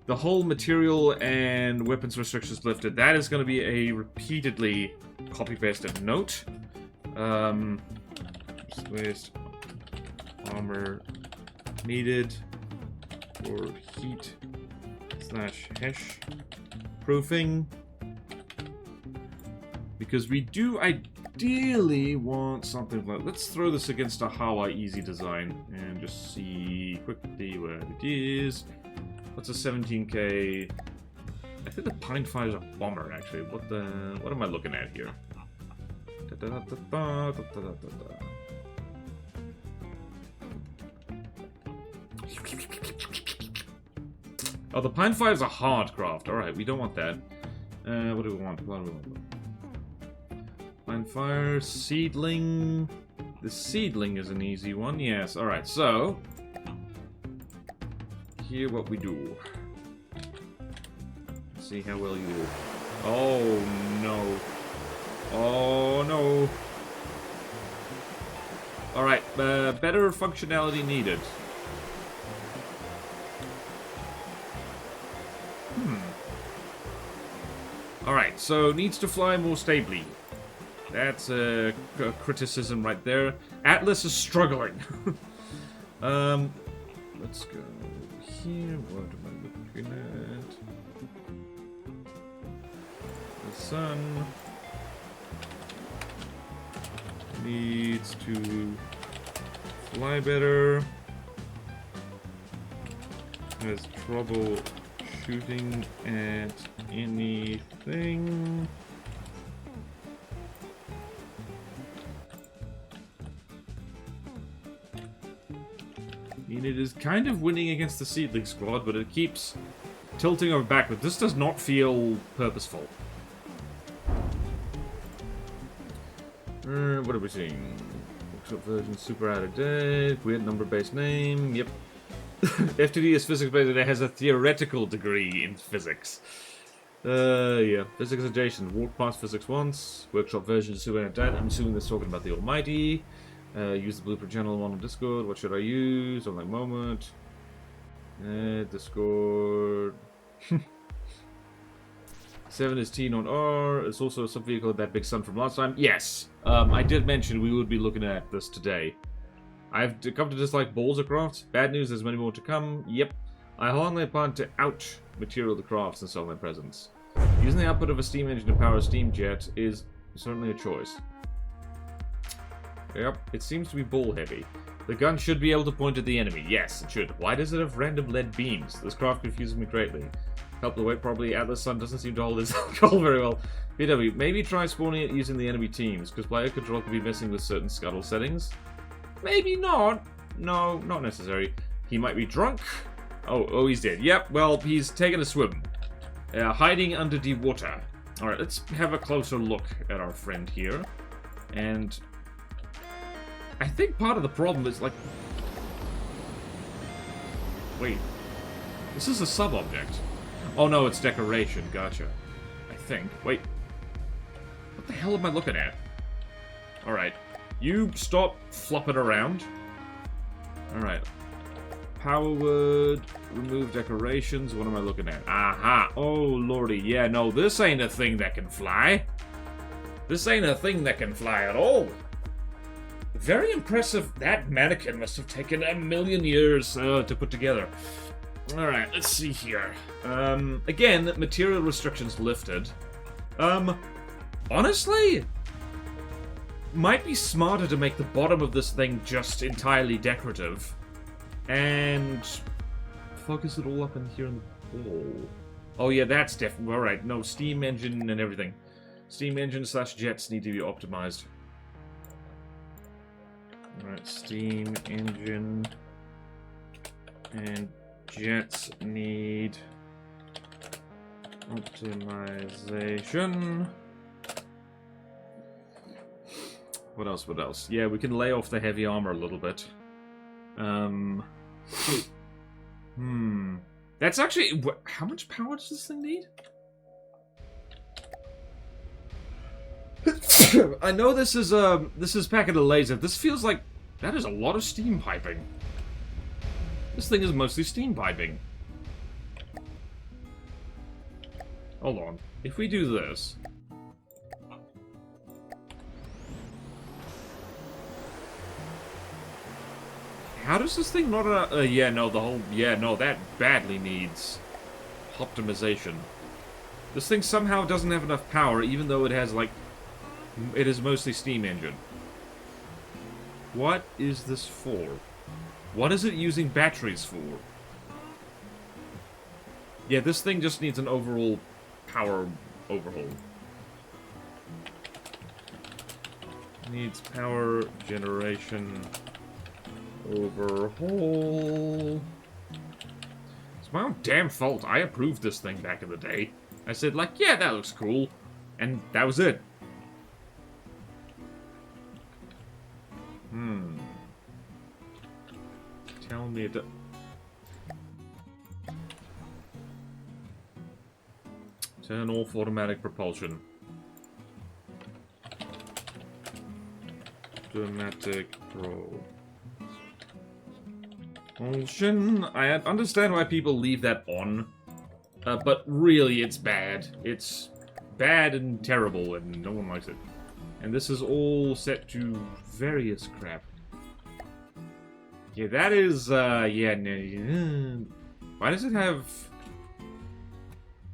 The whole material and weapons restrictions lifted. That is going to be a repeatedly copy-pasted note. Spaced armor needed for heat / hash proofing. Because we do ideally want something like... Let's throw this against a Hawa easy design and just see quickly where it is. What's a 17k? I think the Pine Fire is a bomber, actually. What am I looking at here? Oh, the Pine Fire is a hard craft. Alright, we don't want that. What do we want? Pine Fire, Seedling. The Seedling is an easy one, yes. Alright, so... Here what we do. Let's see how well you do. Oh no. Oh no. Alright, better functionality needed. Alright, so needs to fly more stably. That's a criticism right there. Atlas is struggling. Let's go here. What am I looking at? The sun needs to fly better. Has trouble shooting at anything. I mean, it is kind of winning against the Seedling squad, but it keeps tilting over backward. This does not feel purposeful. What are we seeing? Workshop version super out of date. Weird number-based name. Yep. FTD is physics-based and it has a theoretical degree in physics. Yeah. Physics adjacent. Walked past physics once. Workshop version super out of date. I'm assuming they're talking about the Almighty. Use the blueprint channel on Discord. What should I use? On that moment. Discord. 7 is T, not R. It's also a sub-vehicle of that big sun from last time. Yes. I did mention we would be looking at this today. I've come to dislike balls of crafts. Bad news, there's many more to come. Yep. I wholeheartedly plan to out material the crafts and sell my presents. Using the output of a steam engine to power a steam jet is certainly a choice. Yep, it seems to be ball heavy. The gun should be able to point at the enemy. Yes, it should. Why does it have random lead beams? This craft confuses me greatly. Help the weight probably. Atlas Sun doesn't seem to hold its alcohol very well. BW, maybe try spawning it using the enemy teams, because player control could be messing with certain scuttle settings. Maybe not. No, not necessary. He might be drunk. Oh, he's dead. Yep, well, he's taken a swim. Hiding under the water. Alright, let's have a closer look at our friend here. And I think part of the problem is, like... Wait. This is a sub-object. Oh no, it's decoration. Gotcha. I think. Wait. What the hell am I looking at? Alright. You stop flopping around. Alright. Power wood. Remove decorations. What am I looking at? Aha. Oh, lordy. Yeah, no, this ain't a thing that can fly. This ain't a thing that can fly at all. Very impressive. That mannequin must have taken a million years to put together. Alright, let's see here. Again, material restrictions lifted. Honestly, might be smarter to make the bottom of this thing just entirely decorative. And focus it all up in here in the ball. Oh yeah, that's definitely... Alright, no, steam engine and everything. Steam engine / jets need to be optimized. Alright, steam engine and jets need optimization. What else? What else? Yeah, we can lay off the heavy armor a little bit. That's actually... How much power does this thing need? I know this is packet of laser. This feels like... That is a lot of steam piping. This thing is mostly steam piping. Hold on. If we do this... How does this thing not... yeah, no, the whole... Yeah, no, that badly needs optimization. This thing somehow doesn't have enough power, even though it has, like... It is mostly steam engine. What is this for? What is it using batteries for? Yeah, this thing just needs an overall power overhaul. Needs power generation overhaul. It's my own damn fault. I approved this thing back in the day. I said, like, yeah, that looks cool. And that was it. Tell me it... Turn off automatic propulsion. Automatic propulsion. I understand why people leave that on. But really, it's bad. It's bad and terrible, and no one likes it. And this is all set to various crap. Yeah, that is, yeah, no, why does it have...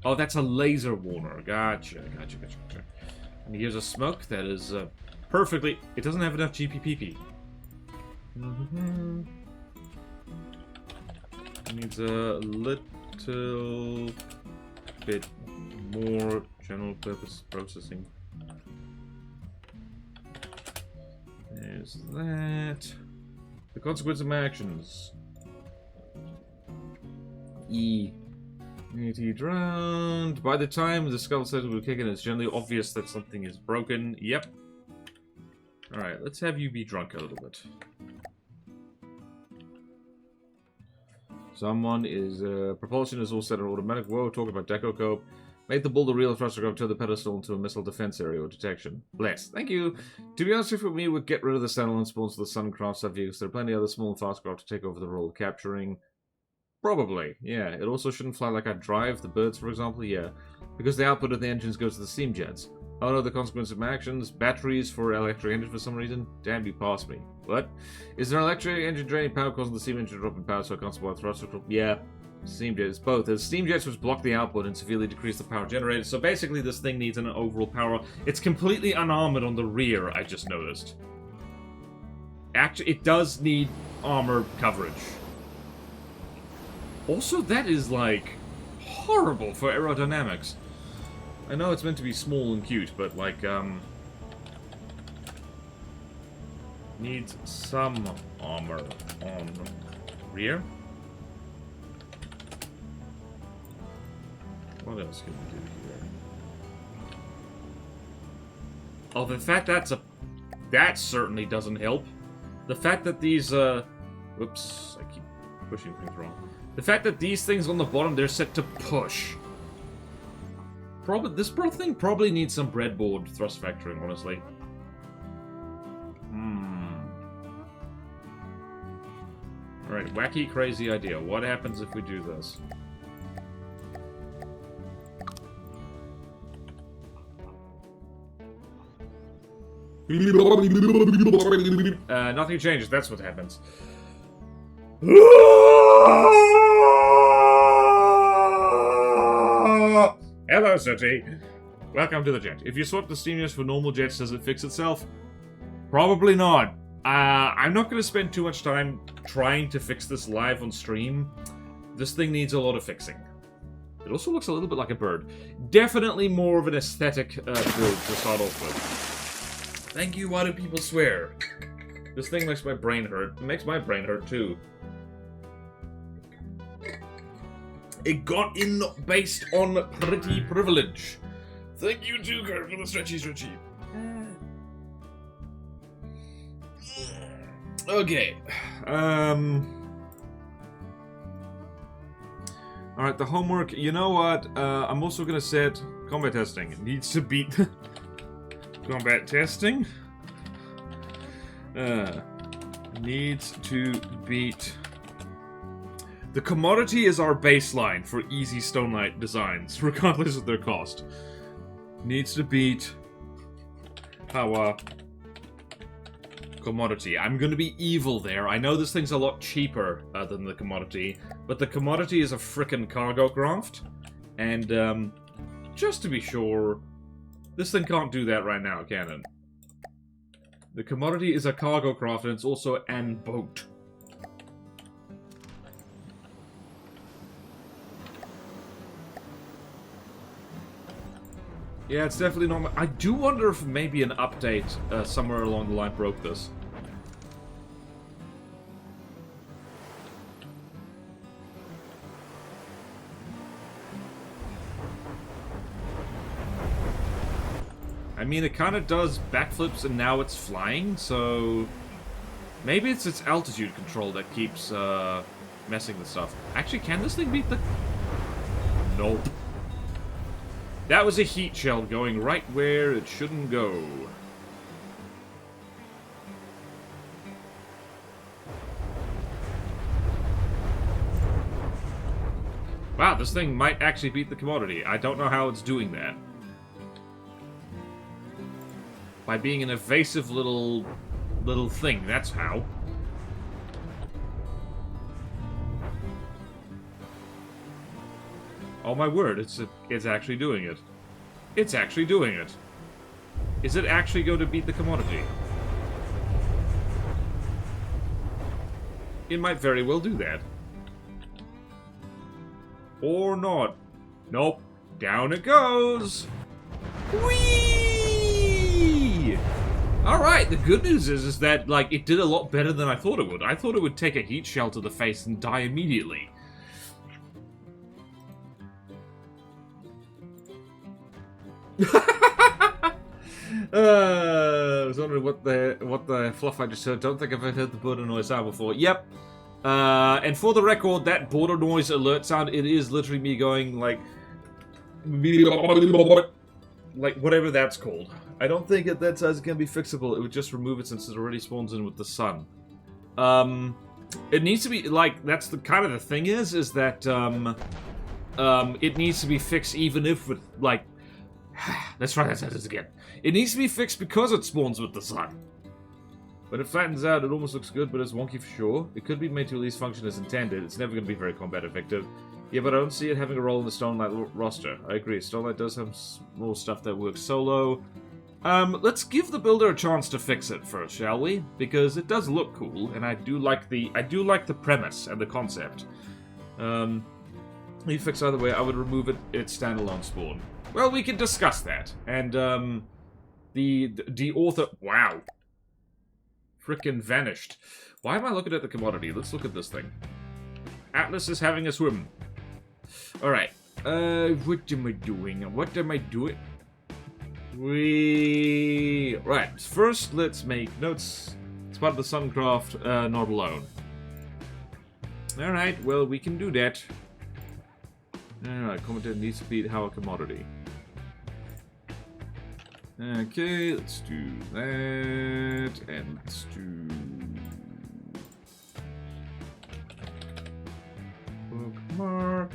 Oh, that's a laser warner. Gotcha. And here's a smoke that is, perfectly... It doesn't have enough GPPP. Needs a little bit more general purpose processing. There's that. The consequence of my actions. E. E.T. drowned. By the time the skull says we're kicking, it's generally obvious that something is broken. Yep. Alright, let's have you be drunk a little bit. Someone is, propulsion is all set on automatic. Whoa, talk about deco cope. Made the boulder real thruster go to the pedestal into a missile defense area or detection. Bless. Thank you. To be honest with me, we'd get rid of the standalone spawns of the Suncraft subjects. There are plenty of other small and fast craft to take over the role of capturing. Probably, yeah. It also shouldn't fly like I drive the birds, for example, yeah. Because the output of the engines goes to the steam jets. Oh no, the consequence of my actions. Batteries for electric engine for some reason. Damn, you passed me. What? Is there an electric engine draining power causing the steam engine dropping power so I can't supply the thruster? Yeah. Steam jets, both. The steam jets which block the output and severely decrease the power generated. So basically this thing needs an overall power. It's completely unarmored on the rear, I just noticed. Actually, it does need armor coverage. Also, that is, like, horrible for aerodynamics. I know it's meant to be small and cute, but, like, needs some armor on rear. What else can we do here? Oh, the fact that certainly doesn't help. The fact that these, whoops, I keep pushing things wrong. The fact that these things on the bottom, they're set to push. This thing probably needs some breadboard thrust factoring, honestly. Alright, wacky, crazy idea. What happens if we do this? Nothing changes, that's what happens. Hello, City. Welcome to the jet. If you swap the steam jets for normal jets, does it fix itself? Probably not. I'm not going to spend too much time trying to fix this live on stream. This thing needs a lot of fixing. It also looks a little bit like a bird. Definitely more of an aesthetic build to start off with. Thank you, why do people swear? This thing makes my brain hurt. It makes my brain hurt, too. It got in based on pretty privilege. Thank you, too, Kurt, for the stretchy. Okay. Alright, the homework. You know what? I'm also gonna set combat testing. It needs to beat... combat testing needs to beat. The commodity is our baseline for easy Stone Knight designs, regardless of their cost. Needs to beat our commodity. I'm gonna be evil there. I know this thing's a lot cheaper than the commodity, but the commodity is a frickin' cargo craft, and just to be sure. This thing can't do that right now, can it? The commodity is a cargo craft, and it's also an boat. Yeah, it's definitely not... I do wonder if maybe an update somewhere along the line broke this. I mean, it kind of does backflips and now it's flying, so... Maybe it's its altitude control that keeps messing with stuff. Actually, can this thing beat the... Nope. That was a heat shell going right where it shouldn't go. Wow, this thing might actually beat the commodity. I don't know how it's doing that. By being an evasive little thing, that's how. Oh my word, it's actually doing it. It's actually doing it. Is it actually going to beat the commodity? It might very well do that. Or not. Nope. Down it goes! Whee! Alright, the good news is that, like, it did a lot better than I thought it would. I thought it would take a heat shell to the face and die immediately. I was wondering what the fluff I just heard. Don't think I've heard the border noise sound before. Yep. And for the record, that border noise alert sound, it is literally me going like, like, whatever that's called. I don't think that size can be fixable. It would just remove it since it already spawns in with the sun. It needs to be, like, that's the kind of the thing is that, it needs to be fixed even if with, like, let's try that sentence again. It needs to be fixed because it spawns with the sun. When it flattens out, it almost looks good, but it's wonky for sure. It could be made to at least function as intended. It's never going to be very combat effective. Yeah, but I don't see it having a role in the Stonelight roster. I agree. Stonelight does have more stuff that works solo. Let's give the builder a chance to fix it first, shall we? Because it does look cool, and I do like the premise and the concept. You fix either way, I would remove its standalone spawn. Well, we can discuss that. And the author, wow, frickin' vanished. Why am I looking at the commodity? Let's look at this thing. Atlas is having a swim. All right. What am I doing? What am I doing? Right, first let's make notes. It's part of the Suncraft, not alone. Alright, well, we can do that. Alright, commentator needs to beat how a commodity. Okay, let's do that, and let's do... bookmark.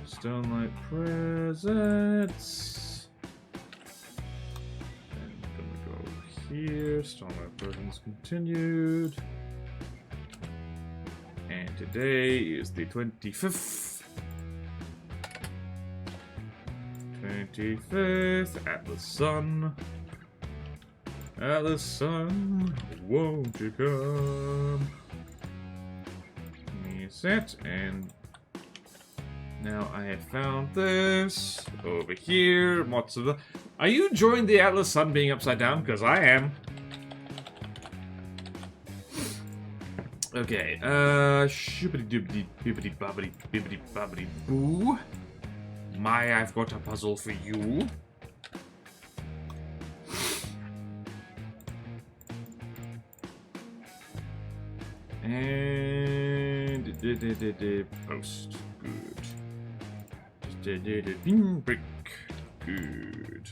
Stonelight presents. Here, Stonelight Presents continued. And today is the 25th. 25th, Atlas Sun. Atlas Sun, won't you come? Give me a set, and now I have found this over here. Lots of the... Are you enjoying the Atlas Sun being upside down? Because I am. Okay, shibbity-dibbity-bibbity-bobbity-bibbity-bobbity-boo. My, I've got a puzzle for you. And... post. Good. Brick. Good.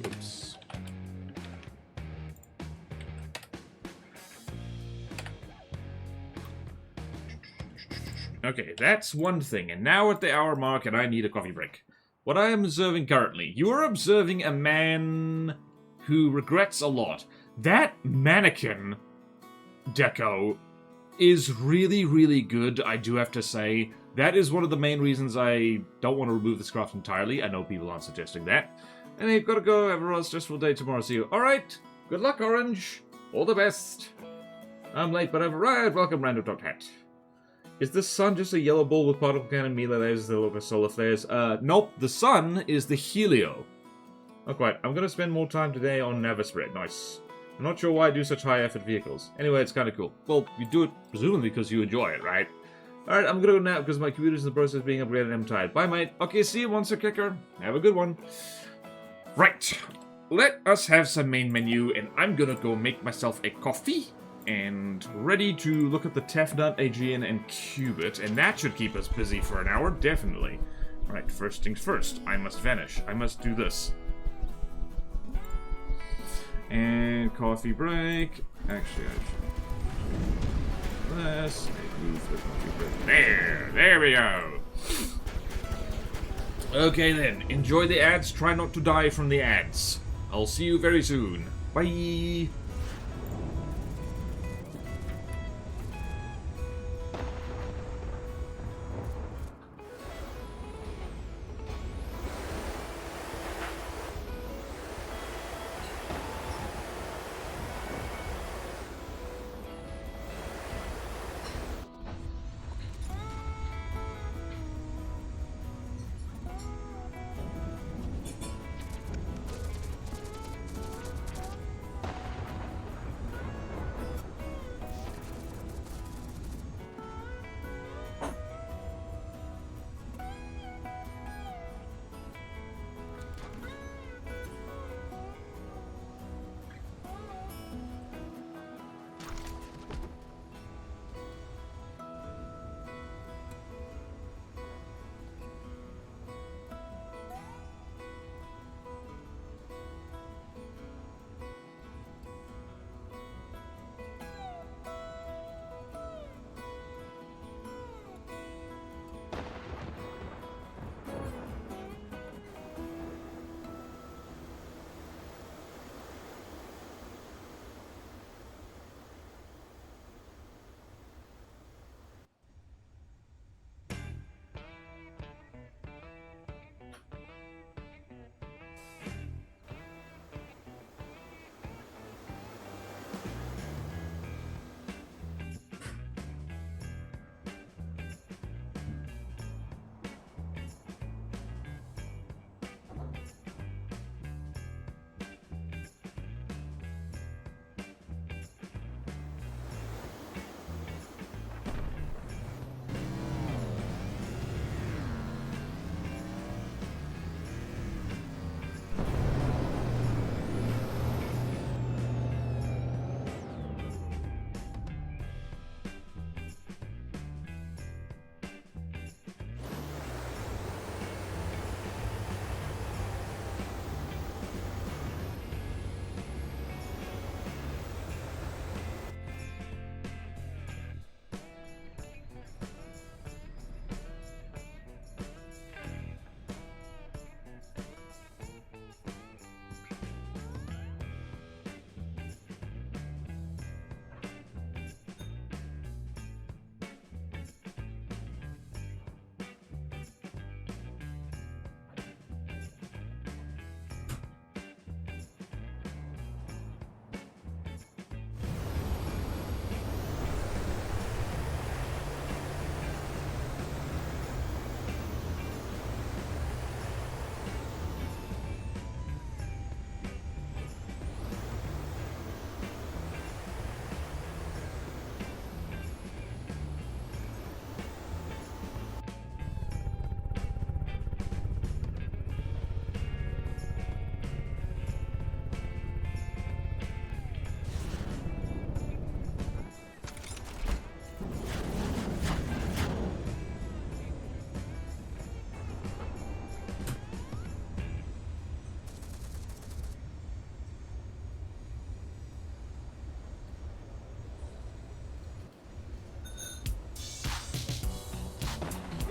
Oops. Okay, that's one thing, and now at the hour mark, and I need a coffee break. What I am observing currently, you are observing a man who regrets a lot. That mannequin deco is really, really good, I do have to say. That is one of the main reasons I don't want to remove this craft entirely. I know people aren't suggesting that. And you've got to go. Have a stressful day tomorrow. See you. Alright. Good luck, Orange. All the best. I'm late, but I've arrived. Welcome, Random Dot Hat. Is the sun just a yellow ball with particle cannon, melee lasers, that look like solar flares? Nope. The sun is the helio. Not quite. I'm going to spend more time today on Navispread. Nice. I'm not sure why I do such high-effort vehicles. Anyway, it's kind of cool. Well, you do it presumably because you enjoy it, right? Alright, I'm gonna go now because my computer's in the process of being upgraded and I'm tired. Bye, mate. Okay, see you, Monster Kicker. Have a good one. Right. Let us have some main menu, and I'm gonna go make myself a coffee. And ready to look at the Tefnut, Aegean, and Cubit. And that should keep us busy for an hour, definitely. Alright, first things first. I must vanish. I must do this. And coffee break. Actually, I should... this. There we go. Okay then, enjoy the ads, try not to die from the ads. I'll see you very soon. Bye.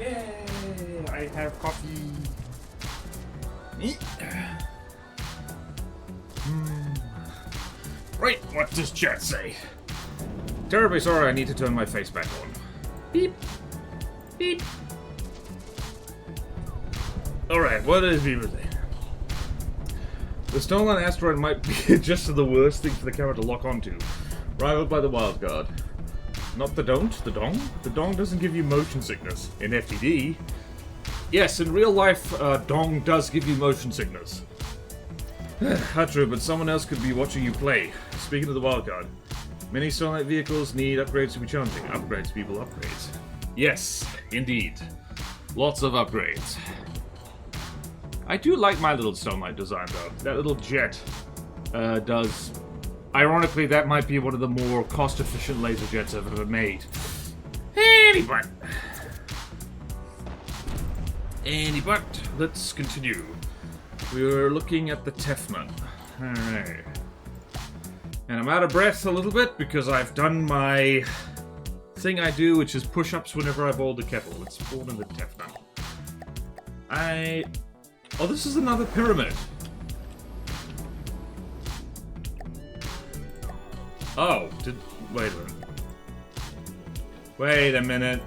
Yay! I have coffee. Right, what does chat say? Terribly sorry, I need to turn my face back on. Beep. Beep. Alright, what is people saying? The Stoneline asteroid might be just the worst thing for the camera to lock onto. Rivaled by the wild card. Not the don't, the dong? The dong doesn't give you motion sickness. In FTD. Yes, in real life, dong does give you motion sickness. Not true, but someone else could be watching you play. Speaking of the wild card, many Starlight vehicles need upgrades to be challenging. Upgrades, people, upgrades. Yes, indeed. Lots of upgrades. I do like my little Starlight design, though. That little jet does... Ironically, that might be one of the more cost-efficient laser jets I've ever made. But let's continue. We're looking at the Teflon. Alright. And I'm out of breath a little bit because I've done my thing I do, which is push-ups whenever I boil the kettle. Let's boil in the Teflon. Oh, this is another pyramid. Oh, wait a minute. Wait a minute.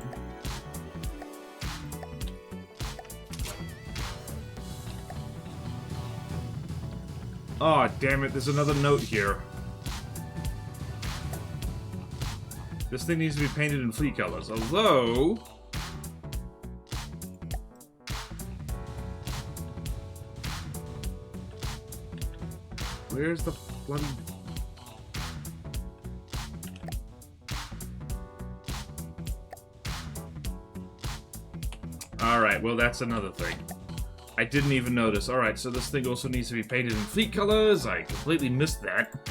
Oh, damn it, there's another note here. This thing needs to be painted in fleet colors, although... Where's the bloody... Alright, well that's another thing. I didn't even notice. Alright, so this thing also needs to be painted in fleet colors. I completely missed that.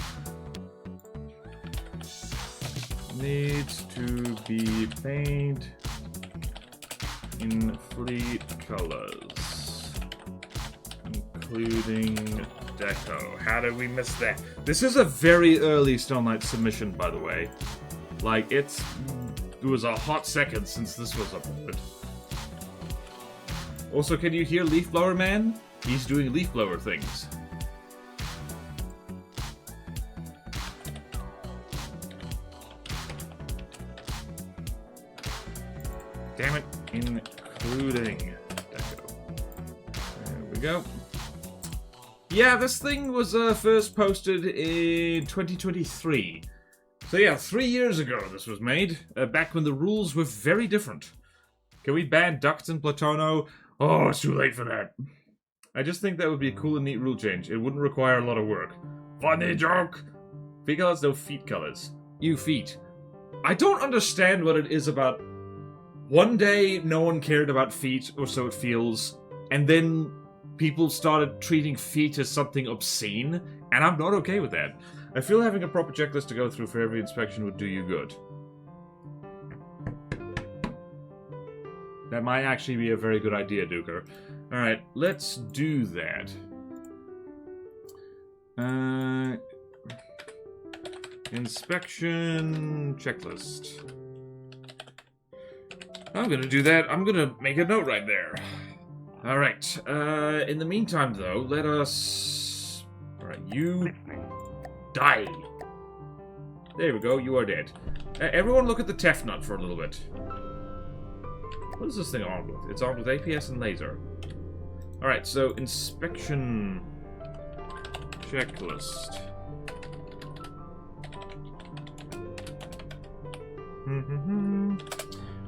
Needs to be painted in fleet colors. Including deco. How did we miss that? This is a very early Starlight submission, by the way. Like, it was a hot second since this was uploaded. Also, can you hear Leaf Blower Man? He's doing leaf blower things. Damn it, including deco. There we go. Yeah, this thing was first posted in 2023. So yeah, 3 years ago this was made, back when the rules were very different. Can we ban Duct and Platono? Oh, it's too late for that. I just think that would be a cool and neat rule change. It wouldn't require a lot of work. Funny joke! Feet colors, no feet colors. You feet. I don't understand what it is about... One day, no one cared about feet, or so it feels, and then people started treating feet as something obscene, and I'm not okay with that. I feel having a proper checklist to go through for every inspection would do you good. That might actually be a very good idea, Duker. Alright, let's do that. Inspection checklist. I'm gonna do that. I'm gonna make a note right there. Alright, in the meantime, though, let us... Alright, you... die. There we go, you are dead. Everyone look at the Tefnut for a little bit. What is this thing armed with? It's armed with APS and laser. Alright, so inspection checklist.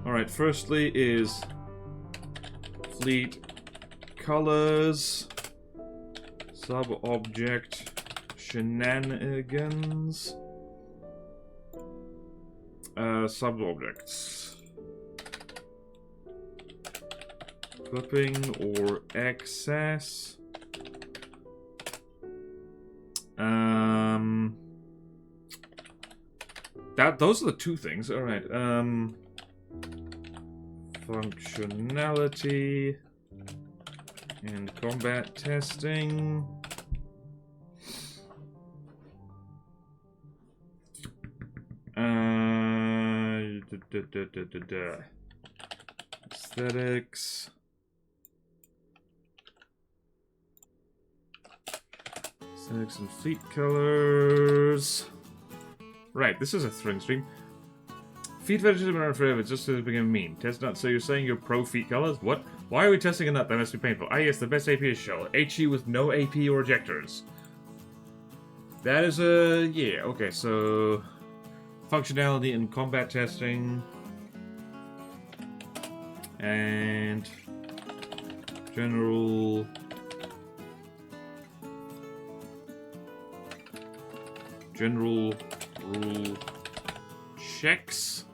Alright, firstly is fleet colors, sub-object shenanigans, sub-objects. Clipping or excess. Those are the two things. All right. Functionality and combat testing. This Aesthetics. Aesthetics and fleet colors. Right, this is a thrilling stream. Feet vegetation around forever, just to become mean. Test nut, so you're saying you're pro feet colors? What? Why are we testing a nut? That must be painful. Ah yes, the best AP is shell. HE with no AP or ejectors. That is a... yeah, okay, so... functionality and combat testing. And... general... general rule checks.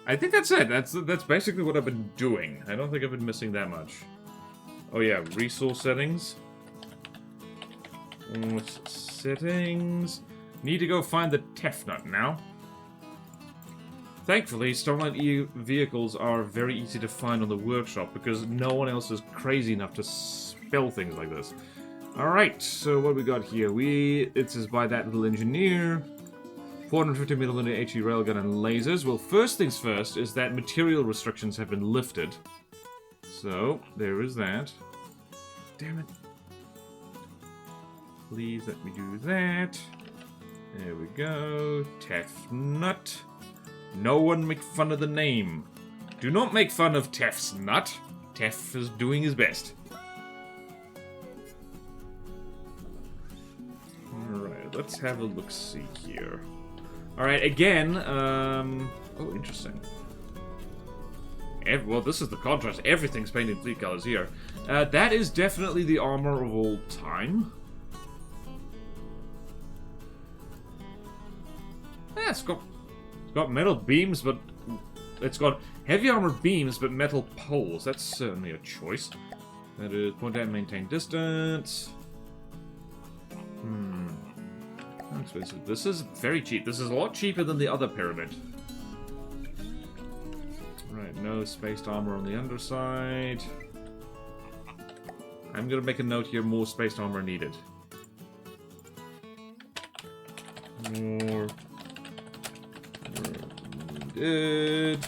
I think that's it. That's basically what I've been doing. I don't think I've been missing that much. Oh yeah, resource settings. Settings. Need to go find the TEF nut now. Thankfully, Starlight E vehicles are very easy to find on the workshop because no one else is crazy enough to spell things like this. Alright, so what we got here? It is by that little engineer. 450mm HE railgun and lasers. Well, first things first is that material restrictions have been lifted. So, there is that. Damn it. Please let me do that. There we go. TEF nut. No one make fun of the name. Do not make fun of TEF's nut. TEF is doing his best. Alright, let's have a look-see here. Alright, again, oh, interesting. Well, this is the contrast. Everything's painted fleet colors here. That is definitely the armor of all time. Yeah, it's got metal beams, but... it's got heavy armored beams, but metal poles. That's certainly a choice. That is point out and maintain distance. How expensive? This is very cheap. This is a lot cheaper than the other pyramid. Right, no spaced armor on the underside. I'm gonna make a note here, more spaced armor needed. More needed.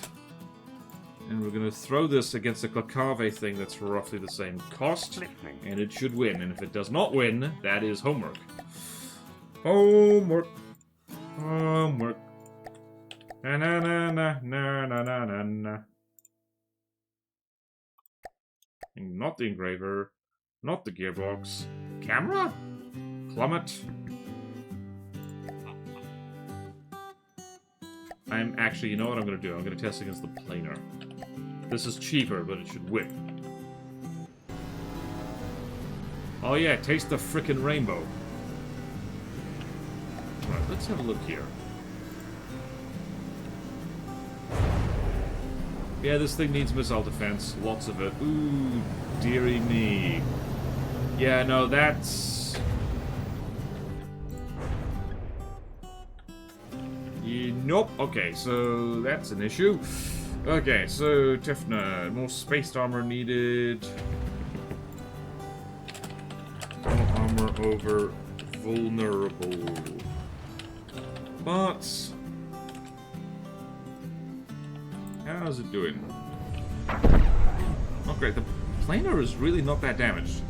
And we're gonna throw this against the Clacave thing that's roughly the same cost. And it should win. And if it does not win, that is homework. Homework. Homework. Na na na na na na na na na. Not the engraver. Not the gearbox. Camera? Plummet. I'm actually, you know what I'm gonna do? I'm gonna test against the planar. This is cheaper, but it should win. Oh yeah, taste the frickin' rainbow. Right, let's have a look here. Yeah, this thing needs missile defense. Lots of it. Ooh, dearie me. Yeah, no, that's... nope. Okay, so that's an issue. Okay, so Tefna, more spaced armor needed. More armor over vulnerable. But how's it doing? Not great. The planar is really not that damaged.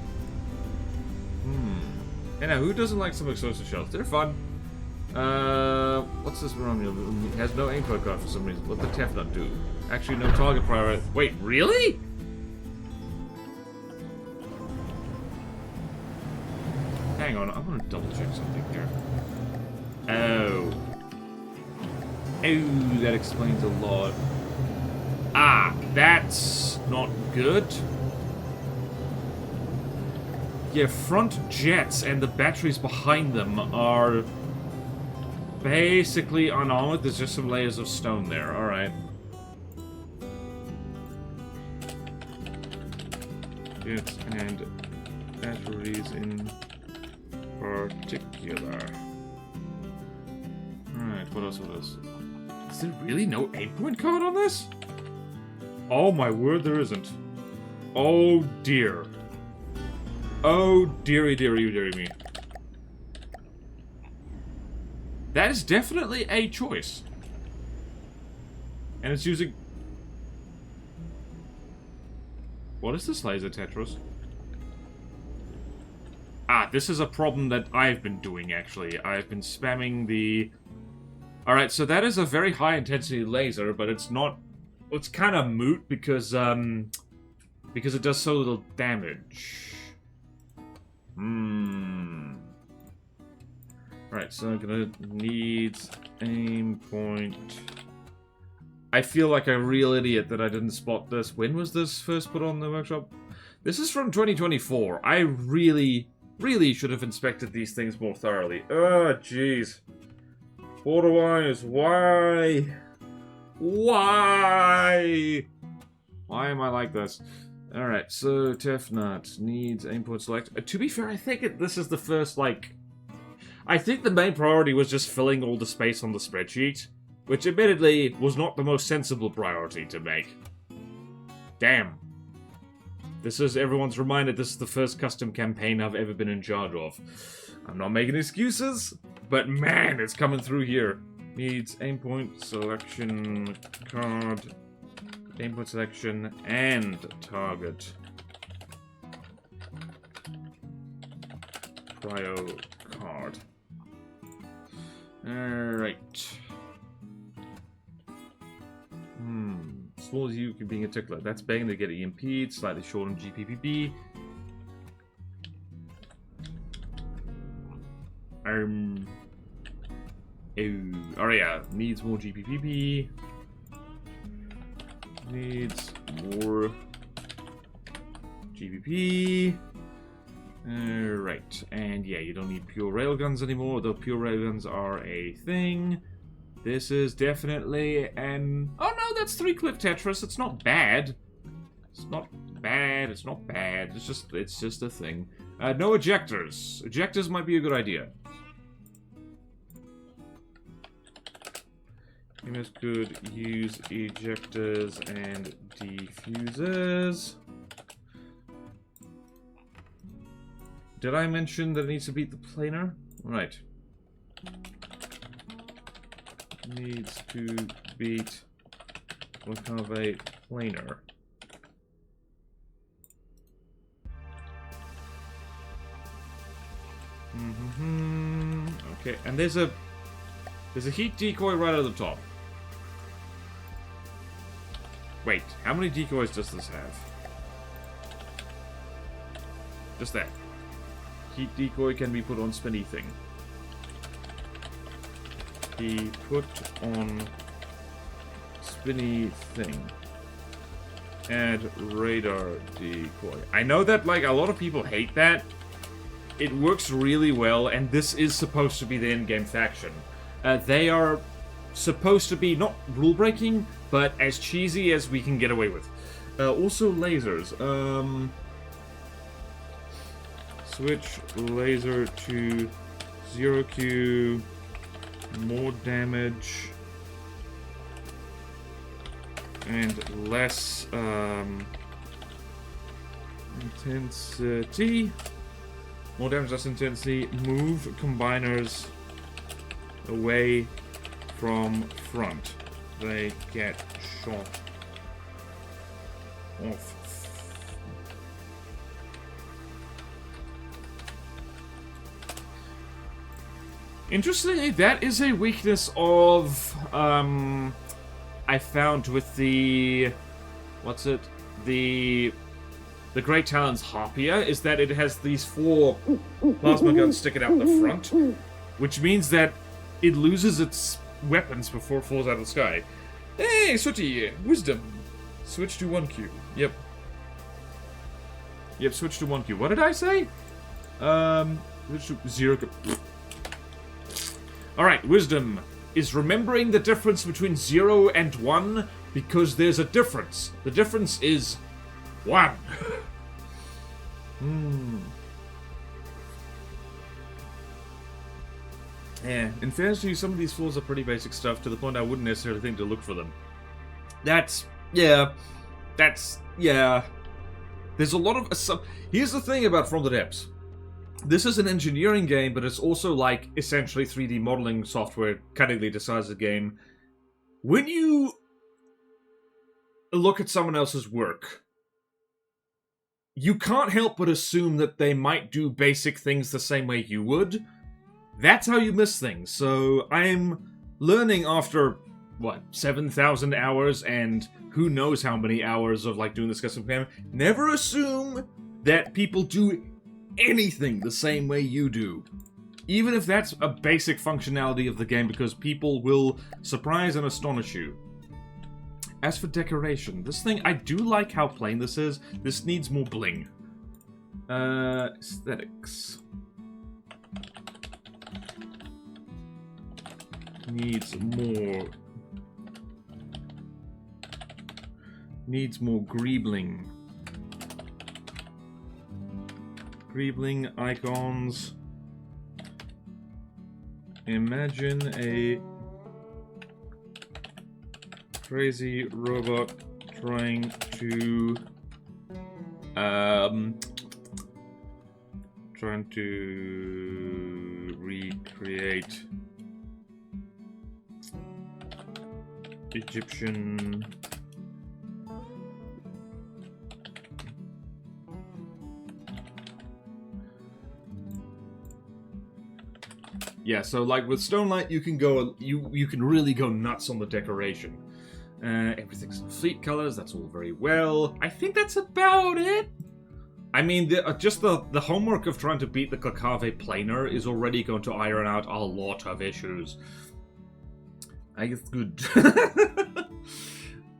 And now, who doesn't like some explosive shells? They're fun. What's this one? It has no aim card for some reason. What the Tefnut do? Actually, no target priority. Wait, really? Hang on, I want to double check something here. Oh. Oh, that explains a lot. Ah, that's not good. Yeah, front jets and the batteries behind them are basically unarmored. There's just some layers of stone there. Alright. Jets and batteries in particular. Alright, what else? Is there really no aim point card on this? Oh my word, there isn't. Oh dear. Oh dearie, dearie, dearie me. That is definitely a choice. And it's using... What is this laser Tetris? Ah, this is a problem that I've been doing, actually. I've been spamming the... Alright, so that is a very high-intensity laser, but it's not... It's kind of moot because it does so little damage. Alright, so I'm gonna need aim point... I feel like a real idiot that I didn't spot this. When was this first put on the workshop? This is from 2024. I really should have inspected these things more thoroughly. Oh, jeez. Otherwise, why? Why? Why am I like this? Alright, so Tefnut needs aim point select. To be fair, I think this is the first, like... I think the main priority was just filling all the space on the spreadsheet. Which, admittedly, was not the most sensible priority to make. Damn. This is, everyone's reminded, this is the first custom campaign I've ever been in charge of. I'm not making excuses, but man, it's coming through here. Needs aim point selection card, aim point selection, and target. Prio card. Alright. Small as you can being a tickler. That's bang, they get EMP'd, slightly short on GPPB. Oh yeah, needs more GPPB. Needs more GPP. Right, and yeah, you don't need pure railguns anymore, though pure railguns are a thing. This is definitely an... Oh no, that's 3-clip Tetris. It's not bad. It's not bad. It's not bad. It's just a thing. No ejectors. Ejectors might be a good idea. Gamers could use ejectors and defusers. Did I mention that it needs to beat the planar? Right. Needs to beat what kind of a planar? Okay, and there's a heat decoy right at the top. Wait, how many decoys does this have? Just that. Heat decoy can be put on spinny thing. Be put on spinny thing. Add radar decoy. I know that, like, a lot of people hate that. It works really well, and this is supposed to be the in-game faction. They are supposed to be not rule-breaking, but as cheesy as we can get away with. Also lasers. Switch laser to 0Q. More damage and less intensity. More damage, less intensity. Move combiners away from front. They get shot off. Interestingly, that is a weakness of, I found with the, what's it, the Great Talon's Harpier, is that it has these 4 plasma guns sticking out the front, which means that it loses its weapons before it falls out of the sky. Hey, Sooty, wisdom. Switch to 1Q. Yep. Yep, switch to 1Q. What did I say? Switch to 0Q. Alright, wisdom is remembering the difference between 0 and 1 because there's a difference. The difference is 1. Yeah, in fairness to you, some of these flaws are pretty basic stuff to the point I wouldn't necessarily think to look for them. Yeah. There's a lot of... Here's the thing about From the Depths. This is an engineering game, but it's also like essentially 3D modeling software cunningly decides the game. When you look at someone else's work, you can't help but assume that they might do basic things the same way you would. That's how you miss things. So I'm learning after, 7,000 hours and who knows how many hours of, doing this custom game. Never assume that people do anything the same way you do. Even if that's a basic functionality of the game, because people will surprise and astonish you. As for decoration, this thing, I do like how plain this is. This needs more bling. Aesthetics. Needs more greebling. Greebling icons. Imagine a crazy robot trying to recreate Egyptian so with Stonelight you can go you can really go nuts on the decoration. Everything's in fleet colors, that's all very well. I think that's about it. I mean, just the homework of trying to beat the Cuuuube planar is already going to iron out a lot of issues. I guess good.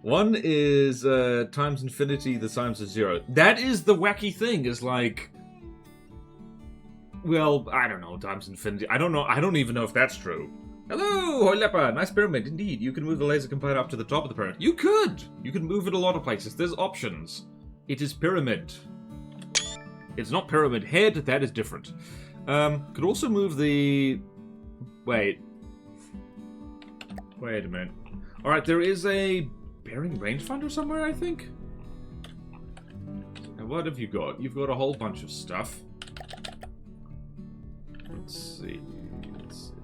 One is times infinity, the times is 0. That is the wacky thing, is well, I don't know, times infinity. I don't know, I don't even know if that's true. Hello, Hoi Lepa, nice pyramid, indeed. You can move the laser component up to the top of the pyramid. You could! You can move it a lot of places. There's options. It is pyramid. It's not pyramid head, that is different. Could also move the... Wait a minute. Alright, there is a bearing rangefinder somewhere, I think? Now, what have you got? You've got a whole bunch of stuff. Let's see.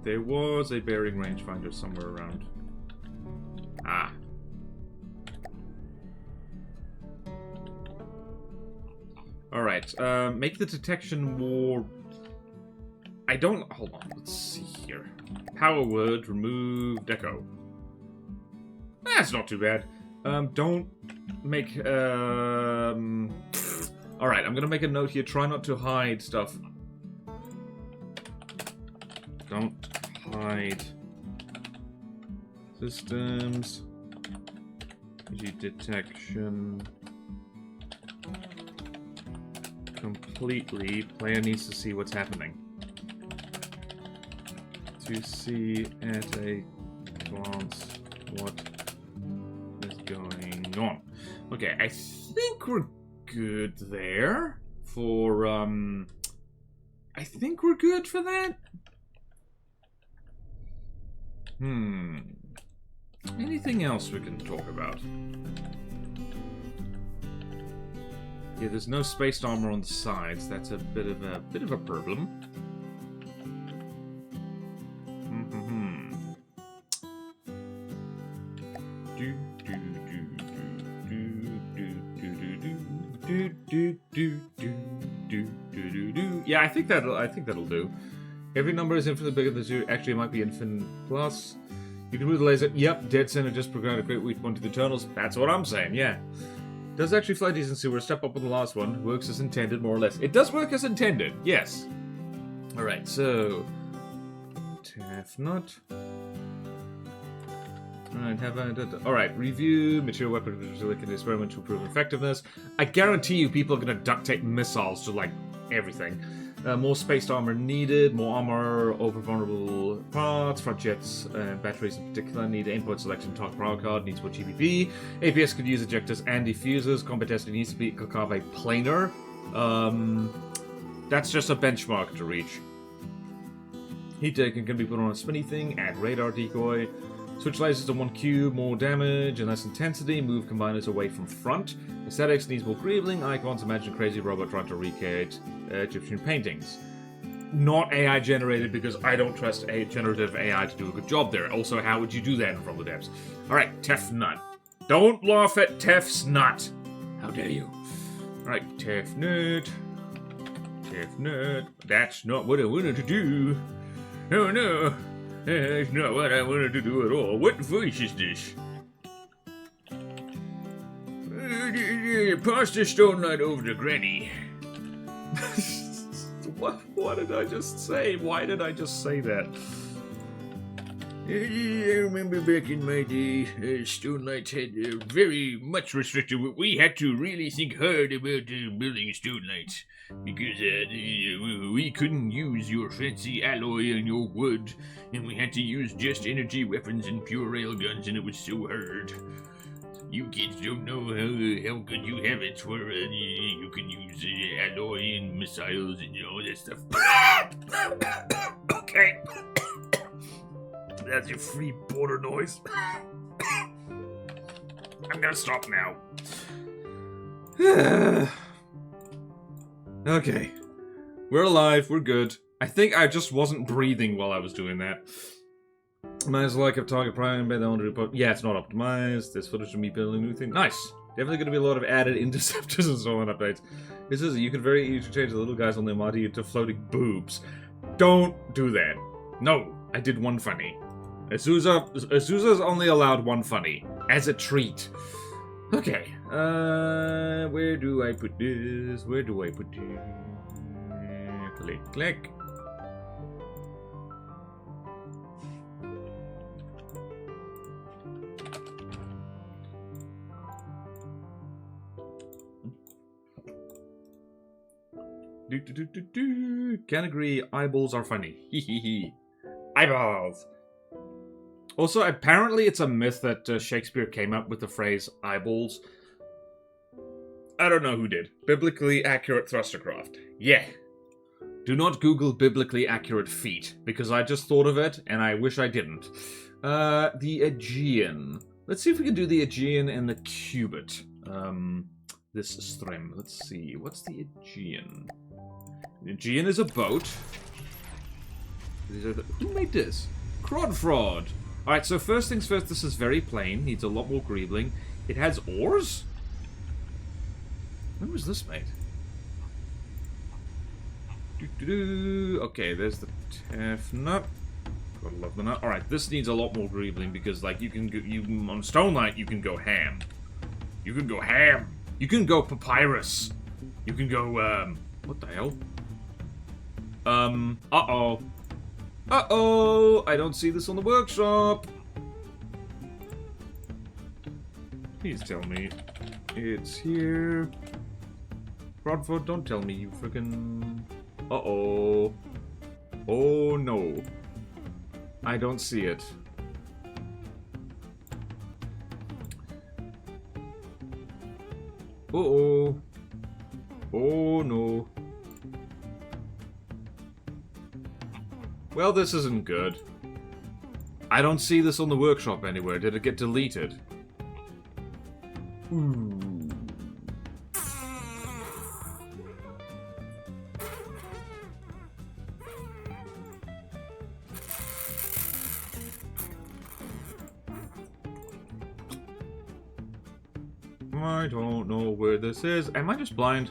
There was a bearing rangefinder somewhere around. Ah. Alright, make the detection more... Hold on, let's see here. Power word, remove deco. That's not too bad. Don't make, Alright, I'm gonna make a note here. Try not to hide stuff. Don't hide systems. Detection. Completely. Player needs to see what's happening. To see at a glance what is going on. Okay, I think we're good there for, I think we're good for that. Anything else we can talk about? Yeah, there's no spaced armor on the sides. That's a bit of a problem. Yeah, I think that'll do. Every number is infinitely bigger than 0. Actually, it might be infinite plus. You can move the laser. Yep, dead center just programmed a great weak point to the internals. That's what I'm saying, yeah. Does actually fly decent, so we're a step up on the last one. Works as intended, more or less. It does work as intended, yes. Alright, so... Taf nut. Alright, review. Material weapon experiment to improve effectiveness. I guarantee you people are going to duct tape missiles to, everything. More spaced armor needed, more armor over vulnerable parts, front jets, batteries in particular need input selection, target power card, needs more GBP. APS could use ejectors and diffusers, combat testing needs to be Cuuuube planar. That's just a benchmark to reach. Heat taken can be put on a spinny thing, add radar decoy. Switch lasers to 1 cube, more damage and less intensity, move combiners away from front. Aesthetics needs more greebling, icons, imagine crazy robot trying to recreate Egyptian paintings. Not AI generated because I don't trust a generative AI to do a good job there. Also, how would you do that from the devs? Alright, Tef Nut. Don't laugh at Tef's Nut. How dare you. Right, tough nut. Tough nut. That's not what I wanted to do. Oh no. That's not what I wanted to do at all. What voice is this? Pass the stone light over to Granny. What did I just say? Why did I just say that? I remember back in my day, stone lights had very much restricted. We had to really think hard about building stone lights because we couldn't use your fancy alloy and your wood, and we had to use just energy weapons and pure railguns, and it was so hard. You kids don't know how good you have it for you can use alloy and missiles and all that stuff. Okay. That's your free border noise. I'm gonna stop now. Okay. We're alive, we're good. I think I just wasn't breathing while I was doing that. Might as well keep target prime by the only report. Yeah, it's not optimized. There's footage of me building new things. Nice. Definitely going to be a lot of added interceptors and so on updates. This is, you could very easily change the little guys on the Amadi to floating boobs. Don't do that. No, I did one funny. Azusa's only allowed one funny. As a treat. Okay. Where do I put this? Where do I put it? Click, click. Can't agree, eyeballs are funny. Hehehe. Eyeballs! Also, apparently it's a myth that Shakespeare came up with the phrase eyeballs. I don't know who did. Biblically accurate thrustercraft. Yeah. Do not Google biblically accurate feet, because I just thought of it, and I wish I didn't. The Aegean. Let's see if we can do the Aegean and the cubit. This stream. Let's see. What's the Aegean? The Aegean is a boat. Who made this? Crod Fraud. Alright, so first things first, this is very plain. Needs a lot more greebling. It has oars? When was this made? Okay, there's the Tef nut. Gotta love the nut. Alright, this needs a lot more greebling because, like, you can go, on Stone Light, you can go ham. You can go ham. You can go papyrus. You can go, what the hell? Uh-oh. Uh-oh! I don't see this on the workshop! Please tell me it's here. Rodford, don't tell me you frickin'... Uh-oh. Oh, no. I don't see it. Uh-oh. Oh, no. Well, this isn't good. I don't see this on the workshop anywhere. Did it get deleted? Ooh. I don't know where this is. Am I just blind?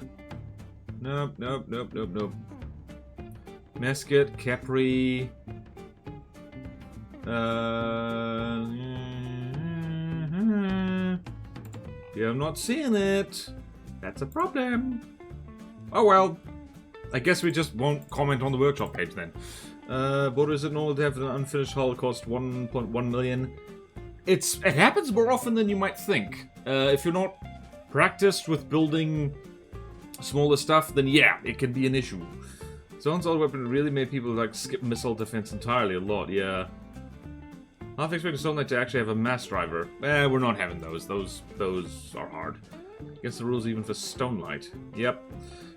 Nope, nope, nope, nope, nope. Mesquite, Capri. Yeah, I'm not seeing it. That's a problem. Oh well. I guess we just won't comment on the workshop page then. But is it normal to have an unfinished hull cost 1.1 million? It happens more often than you might think. If you're not practiced with building smaller stuff, then yeah, it can be an issue. Zone's old weapon really made people like skip missile defense entirely a lot, yeah. Half expecting Stone Knight to actually have a mass driver. We're not having those. Those are hard. Against the rules even for Stone Light. Yep.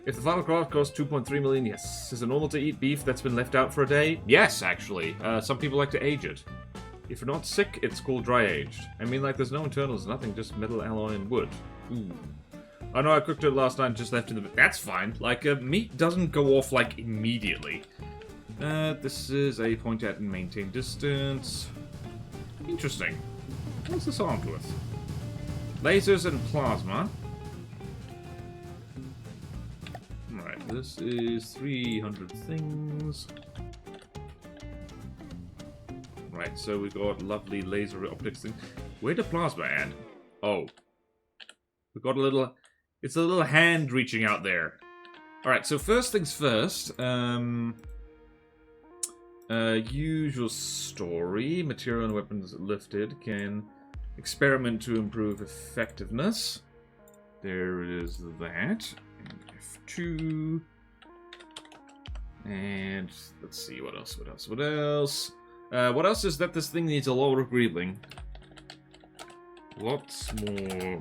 If the final craft costs 2.3 million, yes. Is it normal to eat beef that's been left out for a day? Yes, actually. Some people like to age it. If you're not sick, it's called dry aged. I mean, like, there's no internals, nothing, just metal, alloy, and wood. Ooh. I know I cooked it last night and just left it in the... That's fine. Like, meat doesn't go off, like, immediately. This is a point at and maintain distance. Interesting. What's this armed with? Lasers and plasma. Alright, this is 300 things. Right, so we got lovely laser optics thing. Where'd the plasma add? Oh. We got a little... It's a little hand reaching out there. Alright, so first things first. Usual story. Material and weapons lifted. Can experiment to improve effectiveness. There is that. And F2. And let's see, what else? What else is that this thing needs a lot of greebling. Lots more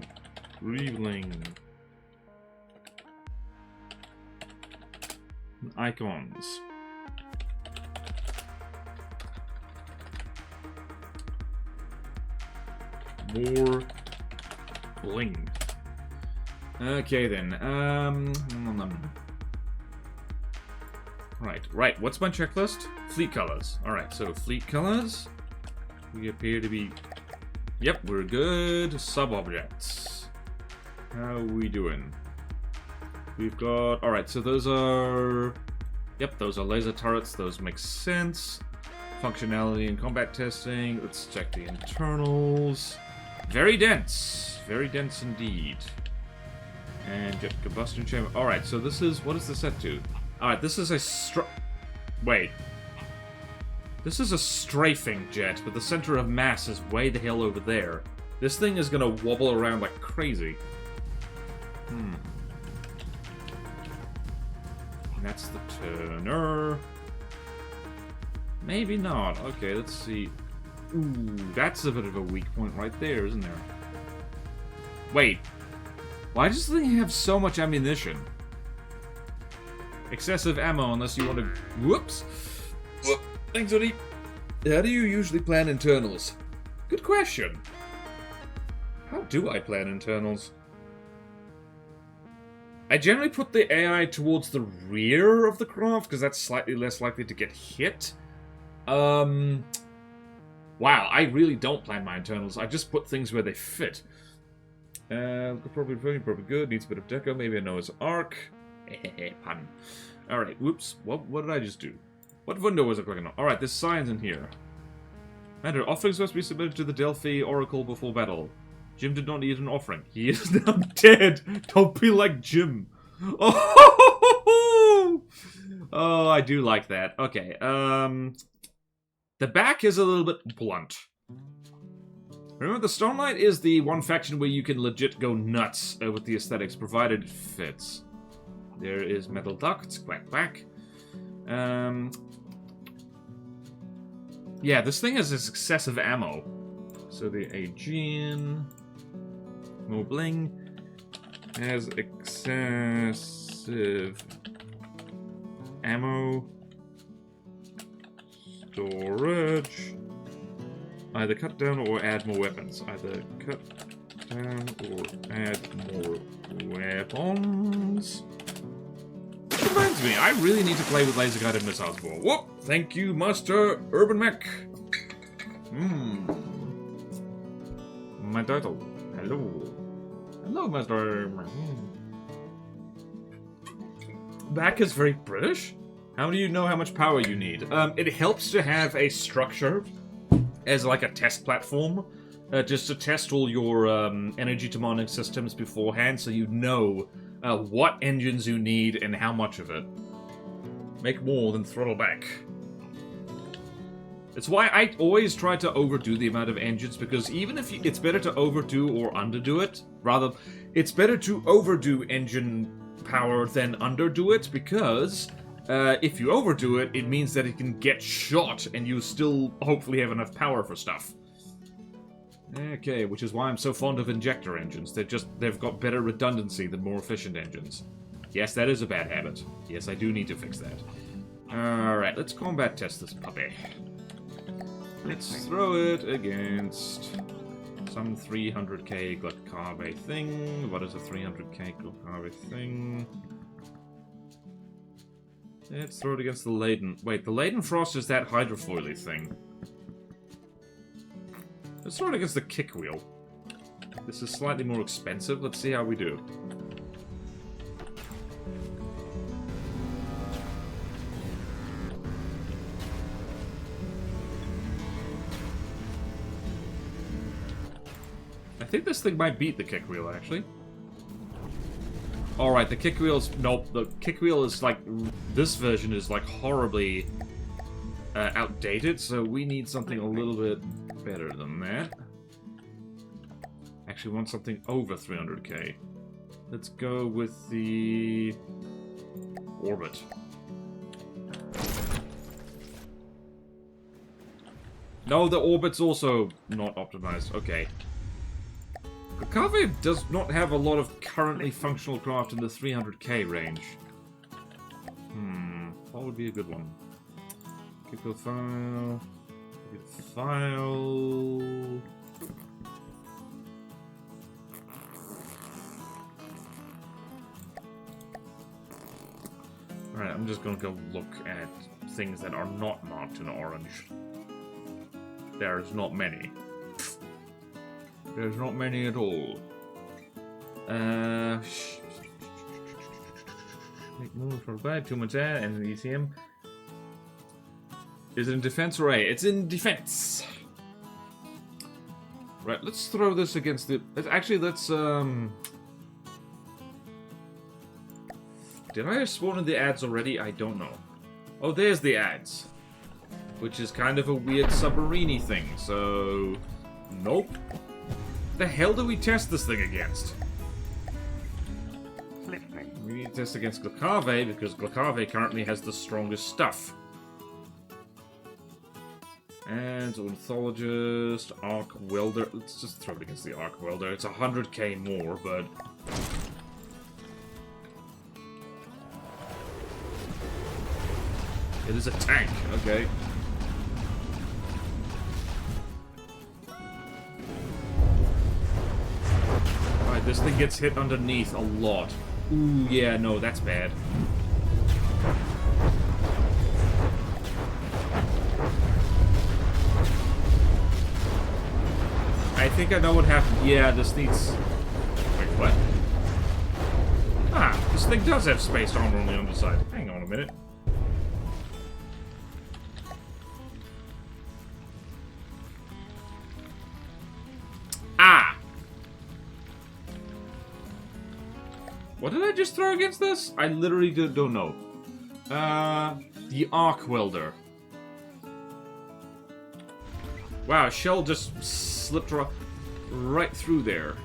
greebling. Icons. More bling. Okay then. Right. What's my checklist? Fleet colors. Alright, so fleet colors. We appear to be... Yep, we're good. Sub-objects. How are we doing? We've got... Alright, so those are... Yep, those are laser turrets. Those make sense. Functionality and combat testing. Let's check the internals. Very dense. Very dense indeed. And jet combustion chamber. Alright, so this is... What is this set to? Alright, this is a Wait. This is a strafing jet, but the center of mass is way the hell over there. This thing is gonna wobble around like crazy. And that's the turner. Maybe not. Okay, let's see. Ooh, that's a bit of a weak point right there, isn't there? Wait. Why does the thing have so much ammunition? Excessive ammo unless you want to... Whoops! Whoop. Thanks, Otis. How do you usually plan internals? Good question. How do I plan internals? I generally put the AI towards the rear of the craft, because that's slightly less likely to get hit. Wow, I really don't plan my internals. I just put things where they fit. Probably good. Needs a bit of deco. Maybe a Noah's Ark. Pun. Alright, whoops. What did I just do? What window was I clicking on? Alright, there's signs in here. Matter, offerings must be submitted to the Delphi Oracle before battle. Jim did not need an offering. He is now dead. Don't be like Jim. Oh, oh, I do like that. Okay, the back is a little bit blunt. Remember, the Stormlight is the one faction where you can legit go nuts with the aesthetics, provided it fits. There is metal ducts, quack quack. Yeah, this thing has this excessive ammo. So the Aegean... More bling. Has excessive ammo. Storage. Either cut down or add more weapons. Either cut down or add more weapons. Which reminds me, I really need to play with laser-guided missiles more. Whoop! Thank you, Master Urban Mech. My title. Hello. Hello, Master. Back is very British. How do you know how much power you need? It helps to have a structure as like a test platform, just to test all your energy demanding systems beforehand, so you know what engines you need and how much of it. Make more than throttle back. It's why I always try to overdo the amount of engines, because even if it's better to overdo or underdo it, rather, it's better to overdo engine power than underdo it, because if you overdo it, it means that it can get shot and you still hopefully have enough power for stuff. Okay, which is why I'm so fond of injector engines. They've got better redundancy than more efficient engines. Yes, that is a bad habit. Yes, I do need to fix that. Alright, let's combat test this puppy. Let's throw it against some 300k Glucave thing. What is a 300k Glucave thing? Let's throw it against the Laden. Wait, the Laden Frost is that hydrofoily thing. Let's throw it against the kick wheel. This is slightly more expensive. Let's see how we do. think this thing might beat the kick wheel, actually. Alright, the kick wheel's... Nope, the kick wheel is like... This version is like horribly outdated, so we need something a little bit better than that. Actually, want something over 300k. Let's go with the... Orbit. No, the Orbit's also not optimized. Okay. The Campfire does not have a lot of currently functional craft in the 300k range. What would be a good one? Kickle file... File... Alright, I'm just gonna go look at things that are not marked in orange. There's not many. There's not many at all. Make moves for bad, too much air, and ECM. Is it in defense or A? It's in defense! Right, let's throw this against the... Actually, let's, Did I spawn in the ads already? I don't know. Oh, there's the ads. Which is kind of a weird submarine-y thing, so... Nope. The hell do we test this thing against? We need to test against Glacave, because Glacave currently has the strongest stuff. And Ornithologist, Arc Welder. Let's just throw it against the Arc Welder. It's 100k more, but... It is a tank, okay. Alright, this thing gets hit underneath a lot. Ooh, yeah, no, that's bad. I think I know what happened. Yeah, this needs... Wait, what? Ah, this thing does have spaced armor on the underside. Hang on a minute. Ah! What did I just throw against this? I literally don't know. The Arc Welder. Wow, shell just slipped right through there.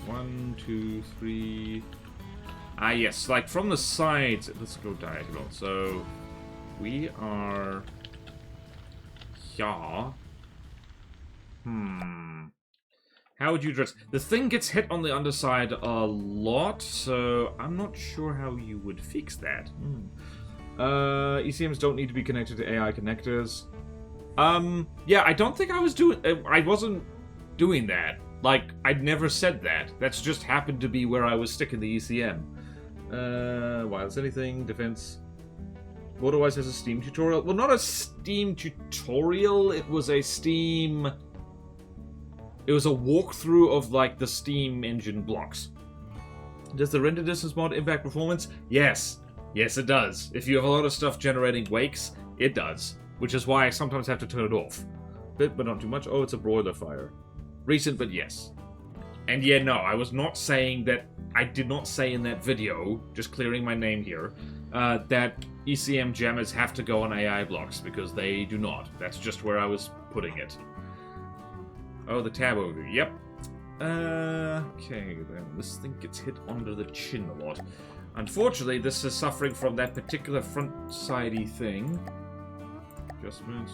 One, two, three. Ah, yes, like from the sides. Let's go diagonal. So we are. Yeah. How would you address... The thing gets hit on the underside a lot, so I'm not sure how you would fix that. ECMs don't need to be connected to AI connectors. Yeah, I don't think I was doing... I wasn't doing that. Like, I'd never said that. That's just happened to be where I was sticking the ECM. Wireless anything, defense... Otherwise has a Steam tutorial. Well, not a Steam tutorial, it was a Steam... It was a walkthrough of, like, the Steam engine blocks. Does the render distance mod impact performance? Yes. Yes, it does. If you have a lot of stuff generating wakes, it does. Which is why I sometimes have to turn it off. Bit, but not too much. Oh, it's a broiler fire. Recent, but yes. And yeah, no, I was not saying that... I did not say in that video, just clearing my name here, that ECM jammers have to go on AI blocks, because they do not. That's just where I was putting it. Oh, the tab overview. Yep. Okay, then. This thing gets hit under the chin a lot. Unfortunately, this is suffering from that particular front-sidey thing. Adjustments.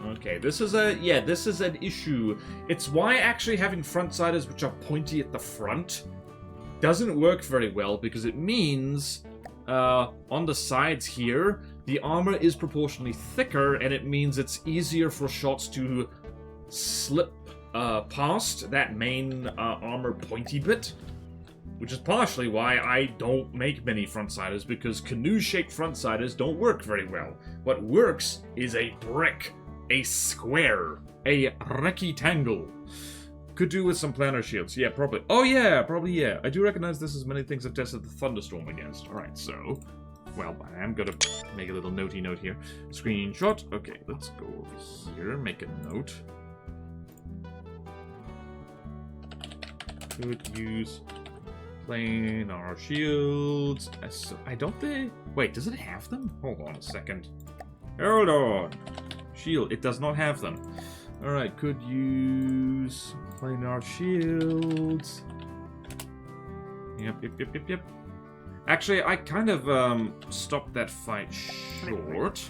Okay, this is a... Yeah, this is an issue. It's why actually having front-siders which are pointy at the front doesn't work very well, because it means on the sides here, the armor is proportionally thicker, and it means it's easier for shots to slip past that main armor pointy bit, which is partially why I don't make many frontsiders, because canoe-shaped frontsiders don't work very well. What works is a brick, a square, a rectangle. Could do with some planar shields. Yeah, probably. Oh yeah, probably yeah. I do recognize this as many things I've tested the Thunderstorm against. Alright, so... Well, I am gonna make a little notey note here. Screenshot. Okay, let's go over here. Make a note. Could use planar shields. I don't think... Wait, does it have them? Hold on a second. Hold on. Shield. It does not have them. Alright, could use planar shields. Yep. Actually, I kind of stopped that fight short.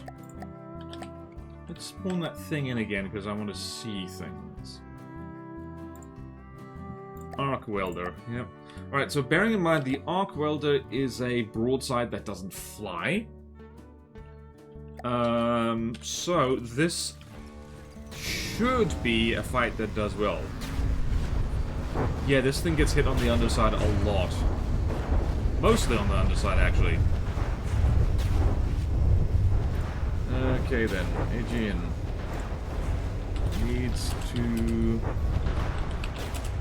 Let's spawn that thing in again because I want to see things. Arc welder. Yep. Alright, so bearing in mind the arc welder is a broadside that doesn't fly. So this should be a fight that does well. Yeah, this thing gets hit on the underside a lot. Mostly on the underside, actually. Okay then, Aegean needs to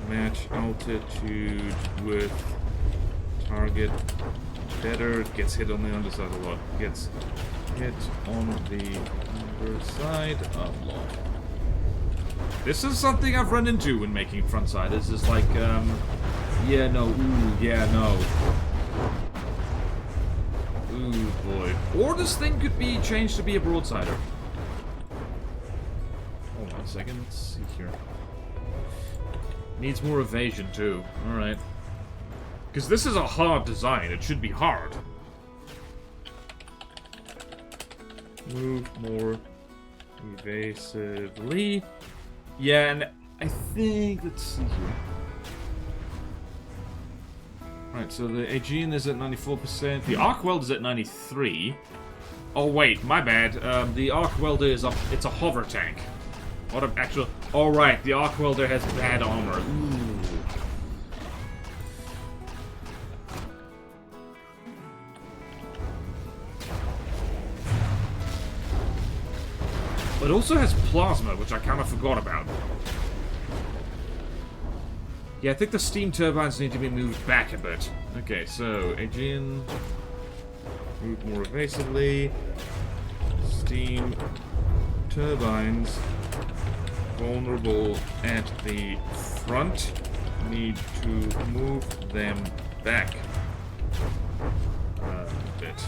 match altitude with target better. Gets hit on the underside a lot. Gets hit on the underside a lot. This is something I've run into when making frontside. This is like, yeah, no, ooh, yeah, no. Ooh, boy. Or this thing could be changed to be a broadsider. Hold on a second, let's see here. Needs more evasion, too. Alright. Because this is a hard design. It should be hard. Move more evasively. Yeah, and I think... Let's see here. Right, so the Aegean is at 94%. The arc welder is at 93. Oh wait, my bad. The arc welder is it's a hover tank. What an actual... Oh right, the arc welder has bad armor. Ooh. It also has plasma, which I kind of forgot about. Yeah, I think the steam turbines need to be moved back a bit. Okay, so Aegean, move more evasively. Steam turbines vulnerable at the front. Need to move them back a bit.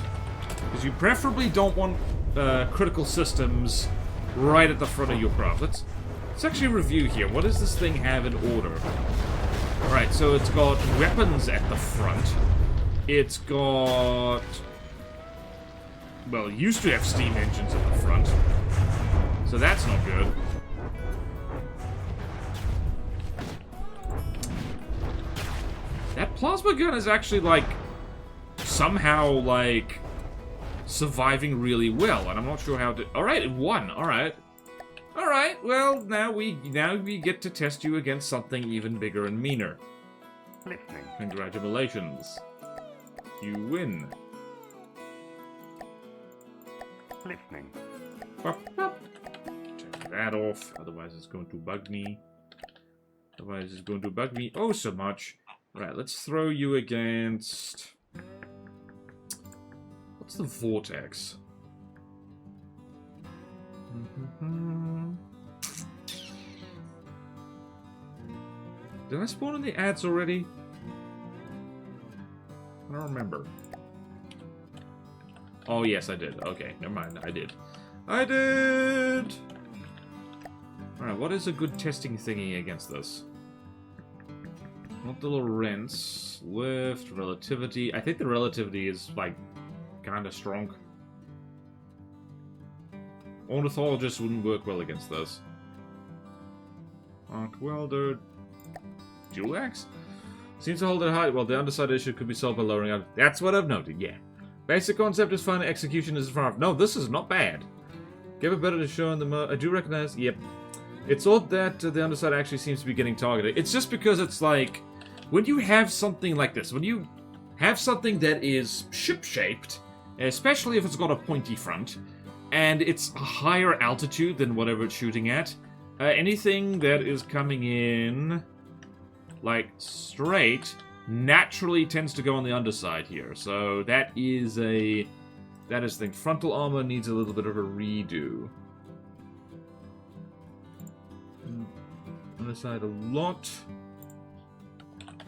Because you preferably don't want critical systems right at the front of your craft. Let's actually review here. What does this thing have in order? Alright, so it's got weapons at the front. It's got... Well, it used to have steam engines at the front. So that's not good. That plasma gun is actually, like, somehow, like, surviving really well, and I'm not sure how to... Alright, it won. Alright. Alright, well, now we get to test you against something even bigger and meaner. Listening. Congratulations. You win. Listening. Turn that off, otherwise it's going to bug me. Otherwise it's going to bug me oh so much. Right, let's throw you against... What's the vortex? Did I spawn in the ads already? I don't remember. Oh, yes, I did. Okay, never mind. I did. I did! Alright, what is a good testing thingy against this? Not the Lorentz. Lift, relativity. I think the relativity is, like, kind of strong. Ornithologist wouldn't work well against this. Arc welder. Dual axe? Seems to hold it high. Well, the underside issue could be solved by lowering out. That's what I've noted, yeah. Basic concept is fine, execution is far. No, this is not bad. Give it better to show in the I do recognize. Yep. It's odd that the underside actually seems to be getting targeted. It's just because it's like, when you have something like this, when you have something that is ship-shaped, especially if it's got a pointy front, and it's a higher altitude than whatever it's shooting at, Anything that is coming in, like, straight, naturally tends to go on the underside here. So that is the thing. Frontal armor needs a little bit of a redo. Underside a lot.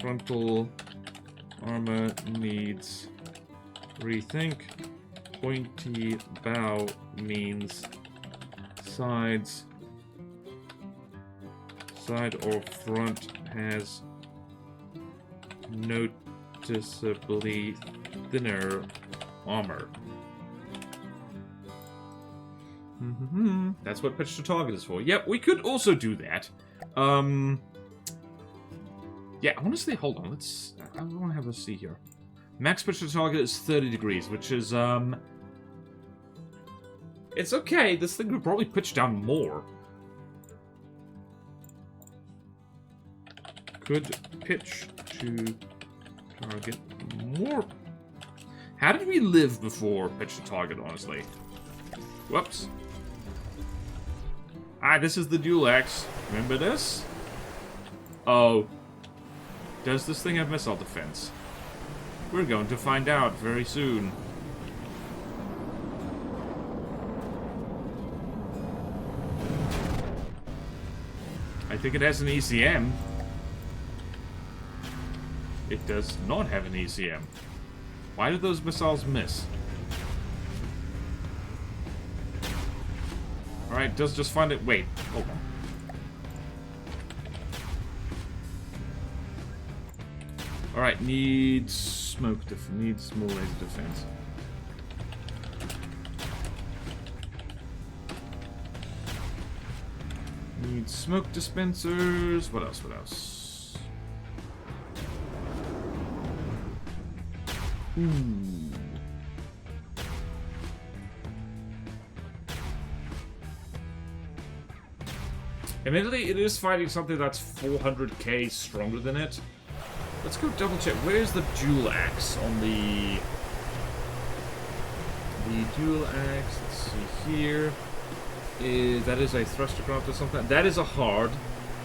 Frontal armor needs rethink. Pointy bow means sides. Side or front has noticeably thinner armor. That's what pitch to target is for. Yep, we could also do that. Yeah, honestly, hold on. I want to have a see here. Max pitch to target is 30 degrees, which is, it's okay. This thing could probably pitch down more. Could pitch to target more. How did we live before pitch to target, honestly? Whoops. Ah, this is the dual axe. Remember this? Oh. Does this thing have missile defense? We're going to find out very soon. I think it has an ECM. It does not have an ECM. Why did those missiles miss? Alright, does just find it. Wait, hold on. Alright, needs smoke needs more laser defense. Needs smoke dispensers. What else? What else? Ooh. Admittedly, it is fighting something that's 400k stronger than it. Let's go double check. Where's the dual axe on the dual axe? Let's see here. That is a thrustercraft or something. That is a hard.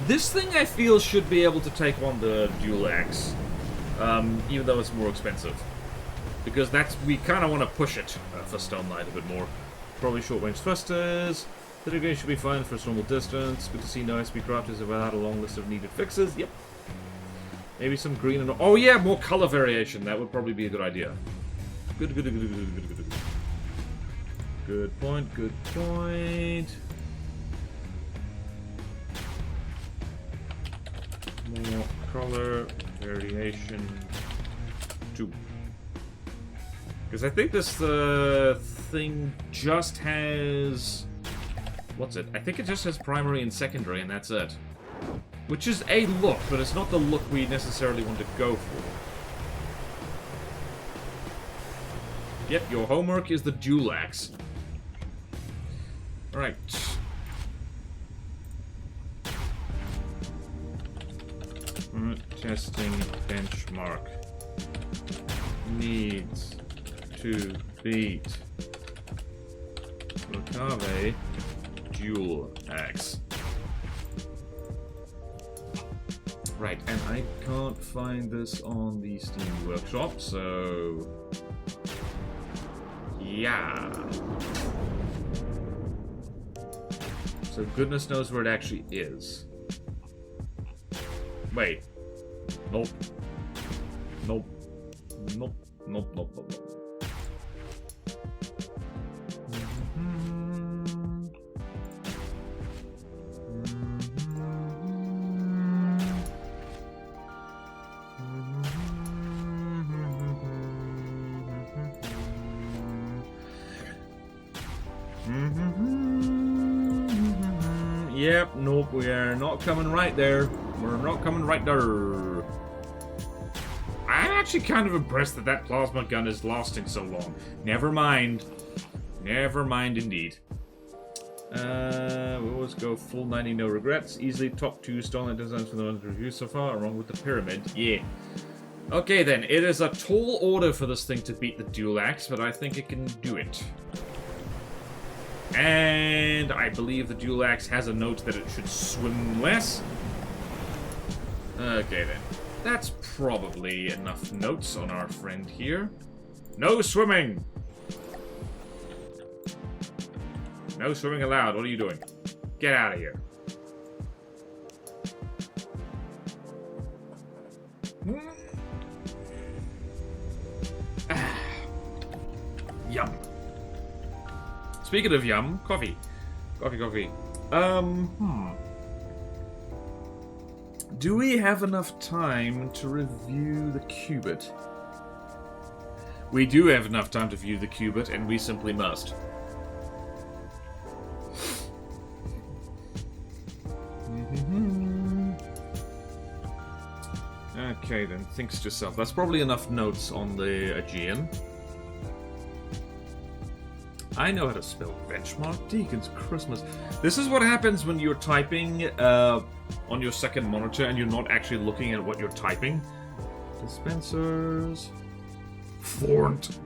This thing I feel should be able to take on the dual axe, even though it's more expensive. Because we kind of want to push it for Stone Knight a bit more. Probably short range thrusters. The degree should be fine for its normal distance. Good to see no SP crafters without a long list of needed fixes. Yep. Maybe some green and... Oh yeah, more color variation. That would probably be a good idea. Good. Good point, good point. More color variation too. Because I think this thing just has... What's it? I think it just has primary and secondary, and that's it. Which is a look, but it's not the look we necessarily want to go for. Yep, your homework is the dual axe. Alright. Testing benchmark. Needs to beat Rokave dual axe. Right, and I can't find this on the Steam Workshop, so... Yeah. So goodness knows where it actually is. Wait. Nope. Nope. Nope. Nope, nope, nope, nope. Yep, nope, we are not coming right there. We're not coming right there. I'm actually kind of impressed that that plasma gun is lasting so long. Never mind. Never mind indeed. We always go full 90, no regrets. Easily top 2 Starlight designs for the ones reviewed so far, along with the pyramid. Yeah. Okay then, it is a tall order for this thing to beat the dual axe, but I think it can do it. And I believe the dual axe has a note that it should swim less. Okay then. That's probably enough notes on our friend here. No swimming! No swimming allowed. What are you doing? Get out of here. Yum. Speaking of yum, coffee. Coffee. Do we have enough time to review the cubit? We do have enough time to view the cubit, and we simply must. Okay, then, thinks to yourself. That's probably enough notes on the Aegean. I know how to spell benchmark. Deacon's Christmas. This is what happens when you're typing on your second monitor and you're not actually looking at what you're typing. Dispensers. Font.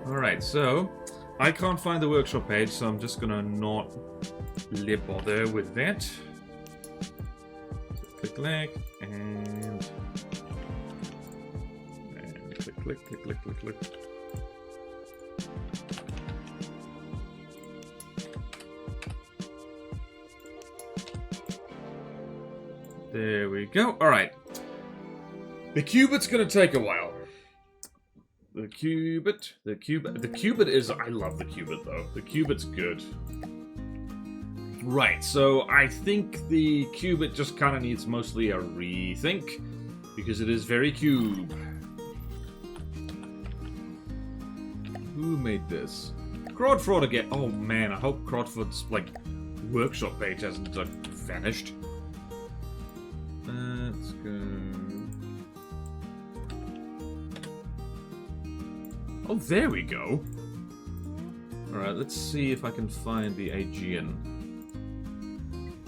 Alright, so I can't find the workshop page, so I'm just gonna not bother with that. So click, and click. There we go. Alright. The cubit's gonna take a while. The cubit is... I love the cubit, though. The cubit's good. Right, so I think the cubit just kind of needs mostly a rethink, because it is very cube. Who made this? Crawdford again. Oh, man, I hope Crawdford's, like, workshop page hasn't, vanished. Let's go... Oh, there we go. Alright, let's see if I can find the Aegean.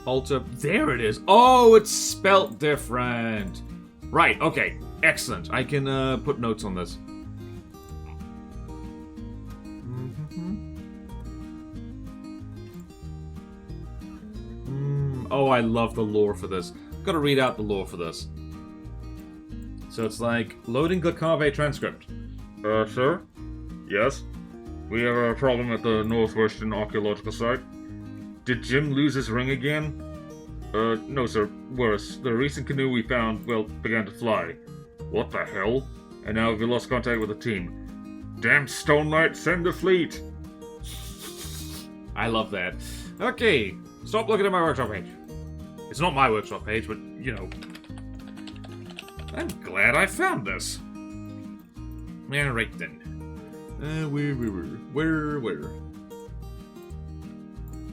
Alter. There it is. Oh, it's spelt different. Right, okay. Excellent. I can put notes on this. Oh, I love the lore for this. Gotta read out the lore for this. So it's like, loading Glacave transcript. Sir? Yes? We have a problem at the Northwestern Archaeological Site. Did Jim lose his ring again? No, sir. Worse. The recent canoe we found, well, began to fly. What the hell? And now we lost contact with the team. Damn Stone Knight, send the fleet! I love that. Okay, stop looking at my workshop page. It's not my workshop page, but, you know. I'm glad I found this. Alright then. Where?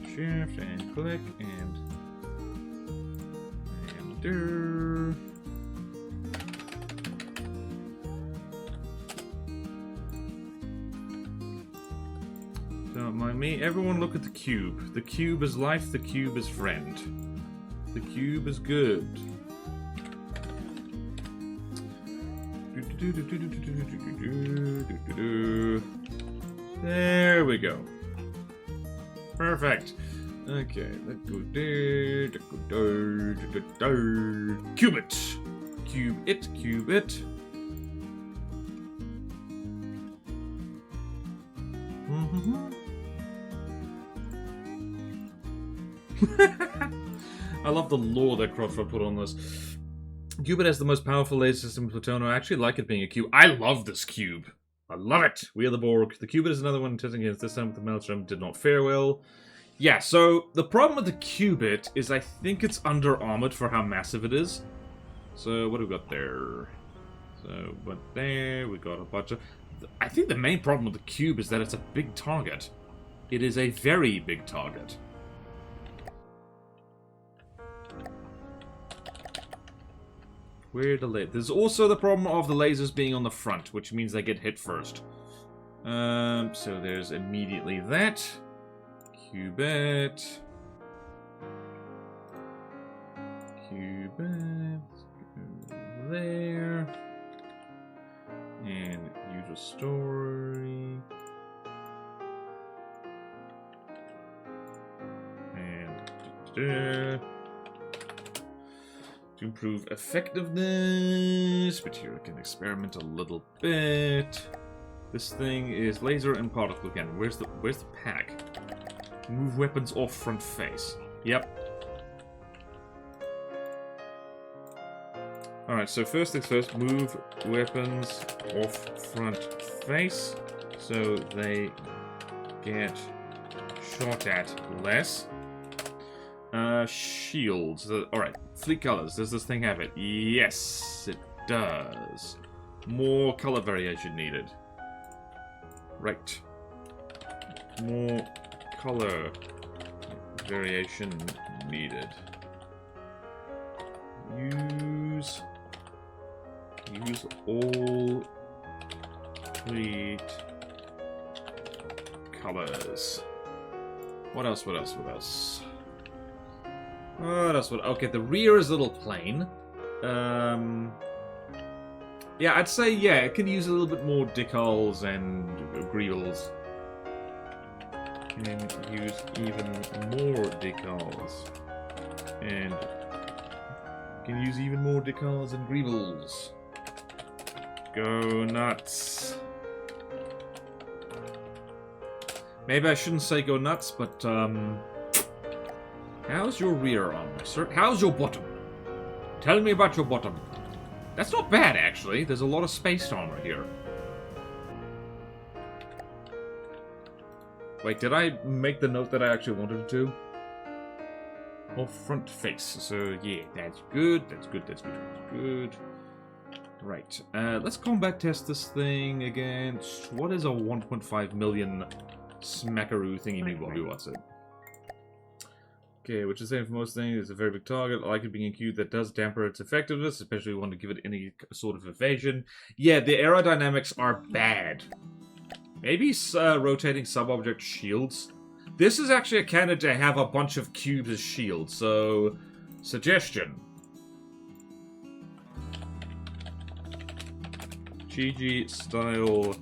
Shift and click and enter. Don't mind me. Everyone look at the cube. The cube is life, the cube is friend. The cube is good. There we go. Perfect. Okay, let's go there. Cubit. Cubit. I love the lore that Crawford put on this. Cubit has the most powerful laser system in Plutona. I actually like it being a cube. I love this cube. I love it. We are the Borg. The Cubit is another one testing against this time with the Maelstrom. Did not fare well. Yeah, so the problem with the Cubit is I think it's under-armored for how massive it is. So what do we got there? So, but there we got a bunch of... I think the main problem with the cube is that it's a big target. It is a very big target. Where the lasers? There's also the problem of the lasers being on the front, which means they get hit first. So there's immediately that. Cuuuube. Cuuuube. Go there. And usual story. And to improve effectiveness, material can experiment a little bit. This thing is laser and particle cannon. Where's the pack? Move weapons off front face. Yep. Alright, so first things first, move weapons off front face so they get shot at less. Shields. Alright, fleet colors. Does this thing have it? Yes, it does. More color variation needed. Right. More color variation needed. Use all fleet colors. What else? Okay, the rear is a little plain. Yeah, I'd say, yeah, it can use a little bit more decals and greels. Can use even more decals. And can use even more decals and greevils. Go nuts. Maybe I shouldn't say go nuts, but, how's your rear armor, sir? How's your bottom? Tell me about your bottom. That's not bad, actually. There's a lot of spaced armor here. Wait, did I make the note that I actually wanted to? Off front face. So, yeah, that's good. That's good. Right. Let's combat test this thing against... What is a 1.5 million smackaroo thingy-me-bobby? What's it? Okay, which is the same for most things. It's a very big target. I like it being a cube that does damper its effectiveness, especially if you want to give it any sort of evasion. Yeah, the aerodynamics are bad. Maybe rotating sub-object shields. This is actually a candidate to have a bunch of cubes as shields, so... Suggestion. GG style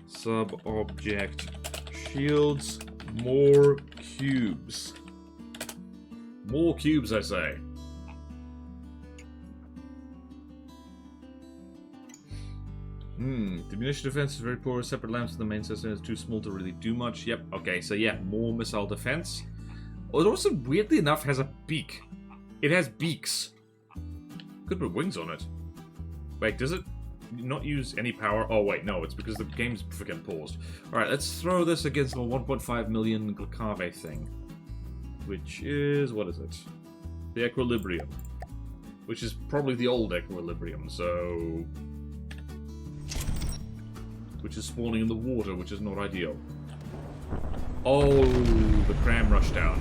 sub-object shields. More cubes. More cubes, I say. Diminished defense is very poor. Separate lamps in the main system is too small to really do much. Yep, okay, so yeah, more missile defense. Oh, it also, weirdly enough, has a beak. It has beaks. Could put wings on it. Wait, does it not use any power? Oh, wait, no, it's because the game's freaking paused. Alright, let's throw this against the 1.5 million Cuuuube thing. Which is... what is it? The Equilibrium. Which is probably the old Equilibrium, so... which is spawning in the water, which is not ideal. Oh, the cram rushdown.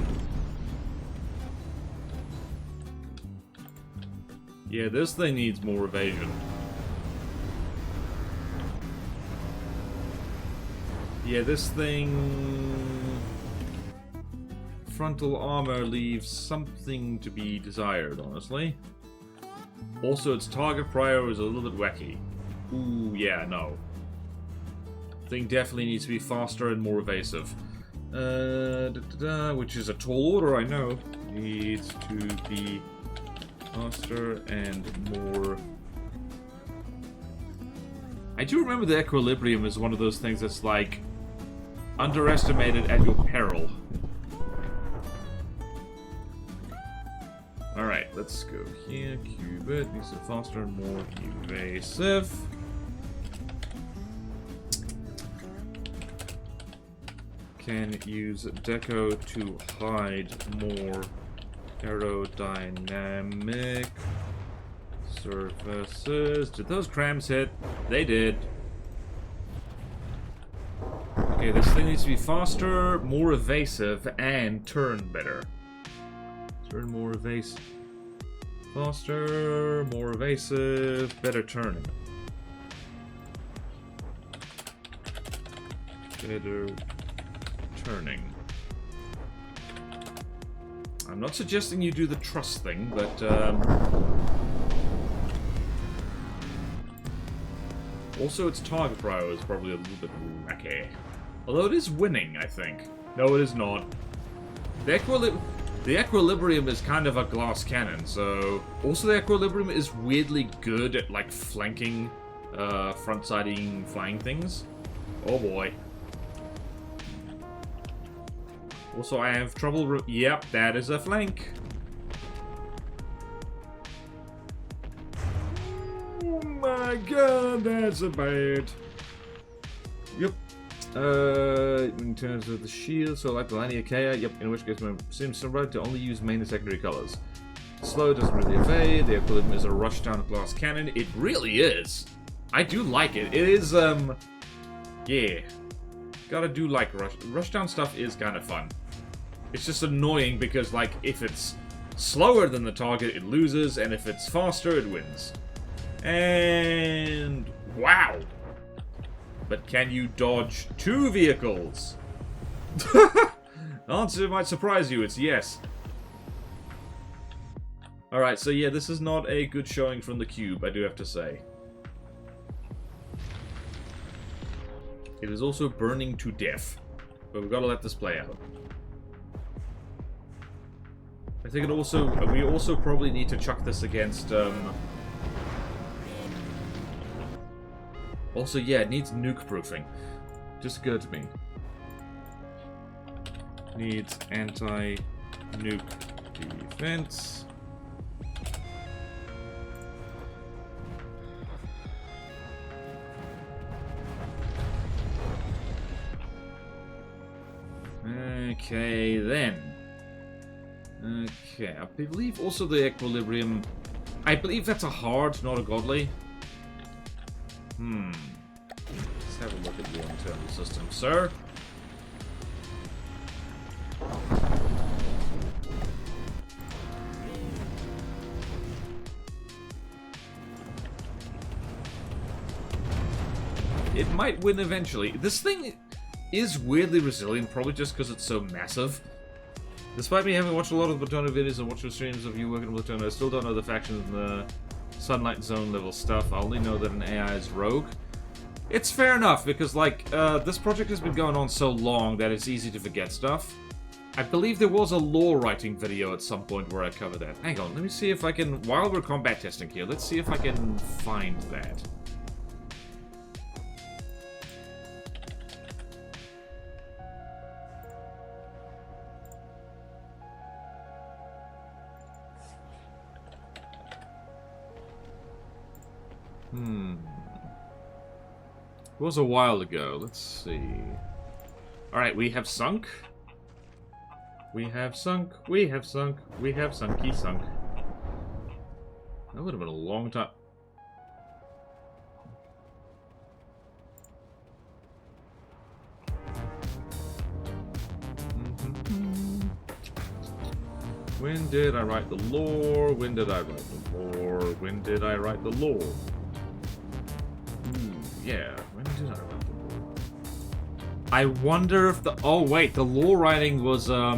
Yeah, this thing needs more evasion. Yeah, this thing... frontal armor leaves something to be desired, honestly. Also, its target prior is a little bit wacky. Ooh, yeah, no. Thing definitely needs to be faster and more evasive. Which is a tall order, I know. Needs to be faster and more... I do remember the Equilibrium is one of those things that's like... underestimated at your peril. Alright, let's go here. Cuuuube needs to be faster and more evasive. Can use deco to hide more aerodynamic surfaces. Did those crams hit? They did. Okay, this thing needs to be faster, more evasive, and turn better. Turn more evasive. Faster, more evasive, better turning. Better turning. I'm not suggesting you do the trust thing, but also its target prior is probably a little bit wacky. Although it is winning, I think. No, it is not. The equilibrium is kind of a glass cannon, so... Also, the equilibrium is weirdly good at, like, flanking, front-siding flying things. Oh boy. Also, I have trouble... Yep, that is a flank. Oh my god, that's a bad. Yep. In terms of the shield, so like the linear KI, yep, in which case it seems right to only use main and secondary colors. Slow doesn't really evade, the equilibrium is a rush down glass cannon. It really is. I do like it. It is, yeah. Gotta do like rush down stuff is kind of fun. It's just annoying because, like, if it's slower than the target, it loses, and if it's faster, it wins. And wow. But can you dodge 2 vehicles? The answer might surprise you, it's yes. Alright, so yeah, this is not a good showing from the cube, I do have to say. It is also burning to death. But we've got to let this play out. I think it also... We also probably need to chuck this against, Also, yeah, it needs nuke-proofing. Just occurred to me. Needs anti-nuke defense. Okay, then. Okay, I believe also the equilibrium... I believe that's a hard, not a godly. Let's have a look at your internal system, sir. It might win eventually. This thing is weirdly resilient, probably just because it's so massive. Despite me having watched a lot of the Platono videos and watched the streams of you working with Platono, I still don't know the factions and the Sunlight Zone level stuff. I only know that an AI is rogue. It's fair enough, because, like, this project has been going on so long that it's easy to forget stuff. I believe there was a lore writing video at some point where I covered that. Hang on, let me see if I can... While we're combat testing here, let's see if I can find that. It was a while ago. Let's see. Alright, we have sunk. We have sunk. We have sunk. We have sunky sunk. That would have been a long time. When did I write the lore? When did I write the lore? When did I write the lore? Yeah, when did I write the lore? I wonder if the... Oh, wait, the lore writing was, not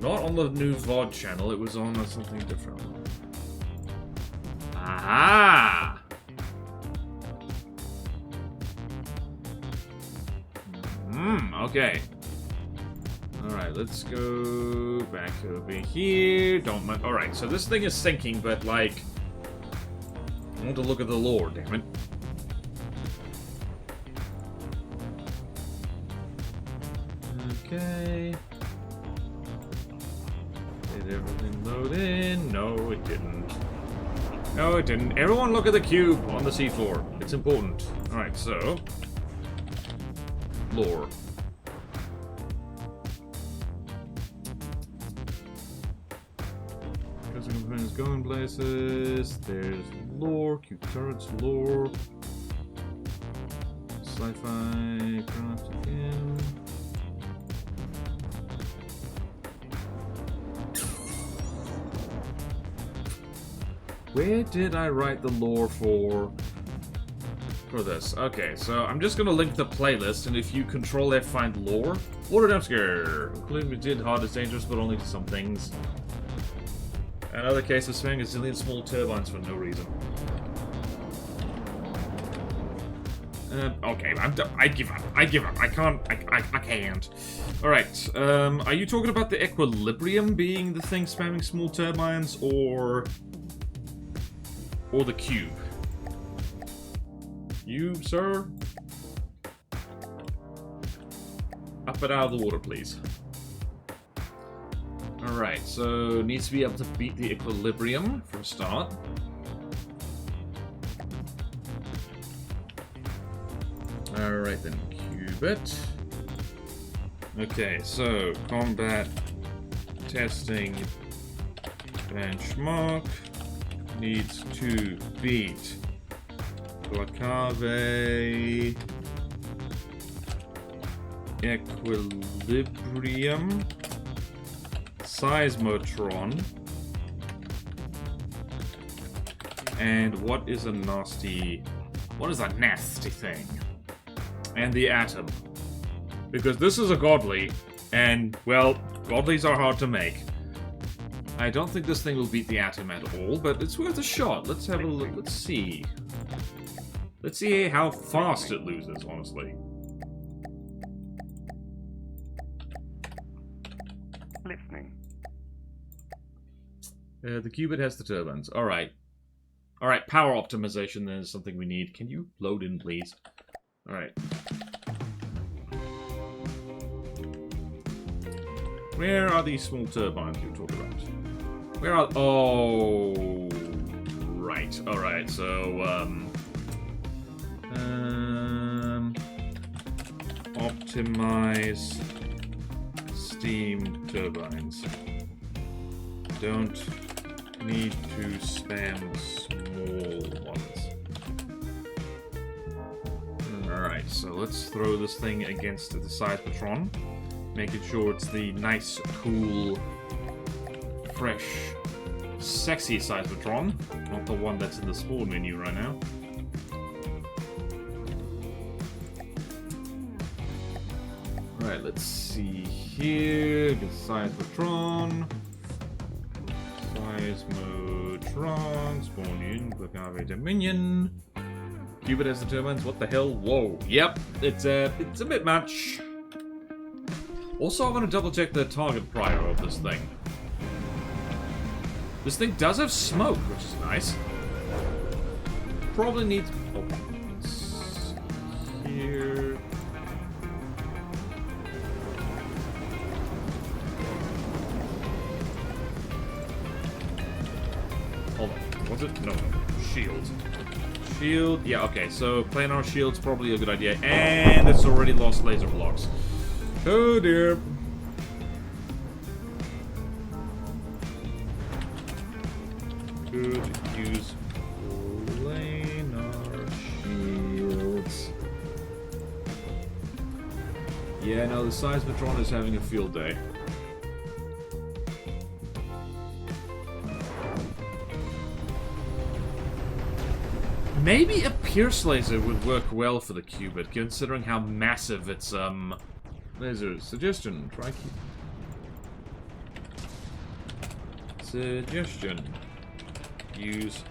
on the new VOD channel, it was on something different. Aha! Okay. Alright, let's go back over here. Don't mind. Alright, so this thing is sinking, but, like... I want to look at the lore, damn it. Okay. Did everything load in? No, it didn't. No, it didn't. Everyone look at the cube on the seafloor. It's important. Alright, so... Lore. Custom components going places. There's lore. Cube turrets, lore. Sci-fi craft again. Where did I write the lore for for this. Okay, so I'm just gonna link the playlist, and if you control F, find lore. Order Dumpster. Including we did hard is dangerous, but only to some things. Another case of spamming a zillion small turbines for no reason. Okay, I'm done. I give up. I give up. I can't. I can't. Alright, are you talking about the equilibrium being the thing spamming small turbines, or the cube? You, sir? Up and out of the water, please. Alright, so needs to be able to beat the equilibrium for a start. Alright then, cube it. Okay, so combat testing benchmark needs to beat Placave equilibrium seismotron, and what is a nasty thing? And the atom. Because this is a godly, and, well, godlies are hard to make. I don't think this thing will beat the atom at all, but it's worth a shot. Let's have a look. Let's see. Let's see how fast it loses, honestly. Listening. The qubit has the turbines. Alright. Alright, power optimization then is something we need. Can you load in, please? Alright. Where are these small turbines you talk about? Where are... Oh... Right. Alright, so, optimize steam turbines. Don't need to spam small ones. Alright, so let's throw this thing against the seismotron. Making sure it's the nice, cool, fresh, sexy seismotron. Not the one that's in the spawn menu right now. Alright, let's see here. The seismotron. Seismotron. Spawn in. Placave Dominion. Qubit has the turbines. What the hell? Whoa. Yep. It's a bit much. Also, I want to double check the target prior of this thing. This thing does have smoke, which is nice. Probably needs... Oh, it's here. Hold on. Was it? No. Shield. Shield. Yeah, okay. So planar shield's probably a good idea. And it's already lost laser blocks. Oh dear. Could use planar shields. Yeah, no, the seismotron is having a field day. Maybe a pierce laser would work well for the qubit, considering how massive its laser. Suggestion. Try Suggestion. Use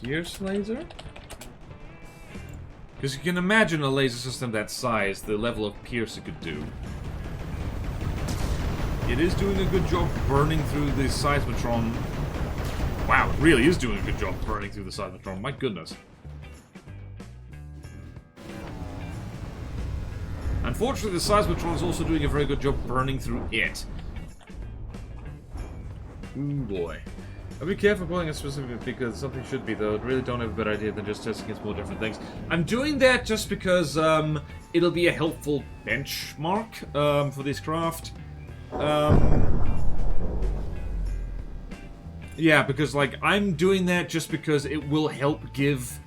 pierce laser? Because you can imagine a laser system that size, the level of pierce it could do. It is doing a good job burning through the seismotron. Wow, it really is doing a good job burning through the seismotron. My goodness. Unfortunately, the seismotron is also doing a very good job burning through it. Ooh boy. I'll be careful calling it specific because something should be, though. I really don't have a better idea than just testing against more different things. I'm doing that just because it'll be a helpful benchmark for this craft. Yeah, because like I'm doing that just because it will help give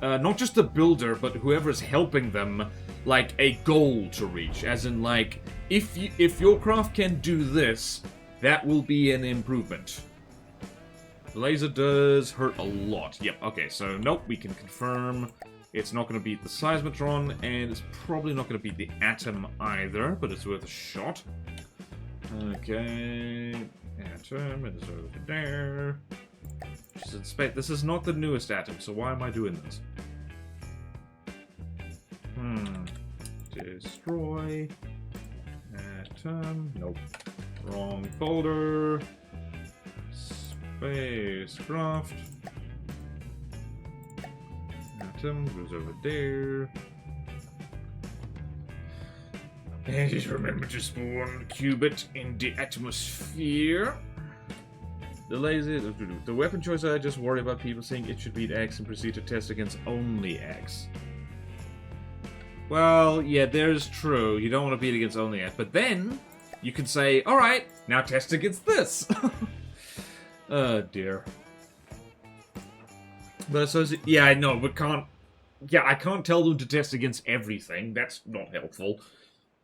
not just the builder, but whoever's helping them, like a goal to reach. As in, like, if your craft can do this, that will be an improvement. The laser does hurt a lot. Yep, okay, so nope, we can confirm. It's not going to beat the Seismotron, and it's probably not going to beat the Atom either, but it's worth a shot. Okay, Atom is over there. Just inspect. This is not the newest Atom, so why am I doing this? Destroy. Atom. Nope. Wrong folder. Spacecraft. Atom goes over there. And just remember to spawn Cubit in the atmosphere. The laser. The weapon choice, I just worry about people saying it should beat X and proceed to test against only X. Well, yeah, there's true. You don't want to beat against only X, but then you can say, alright, now test against this. Oh dear. But so, yeah, I know, but can't. Yeah, I can't tell them to test against everything. That's not helpful.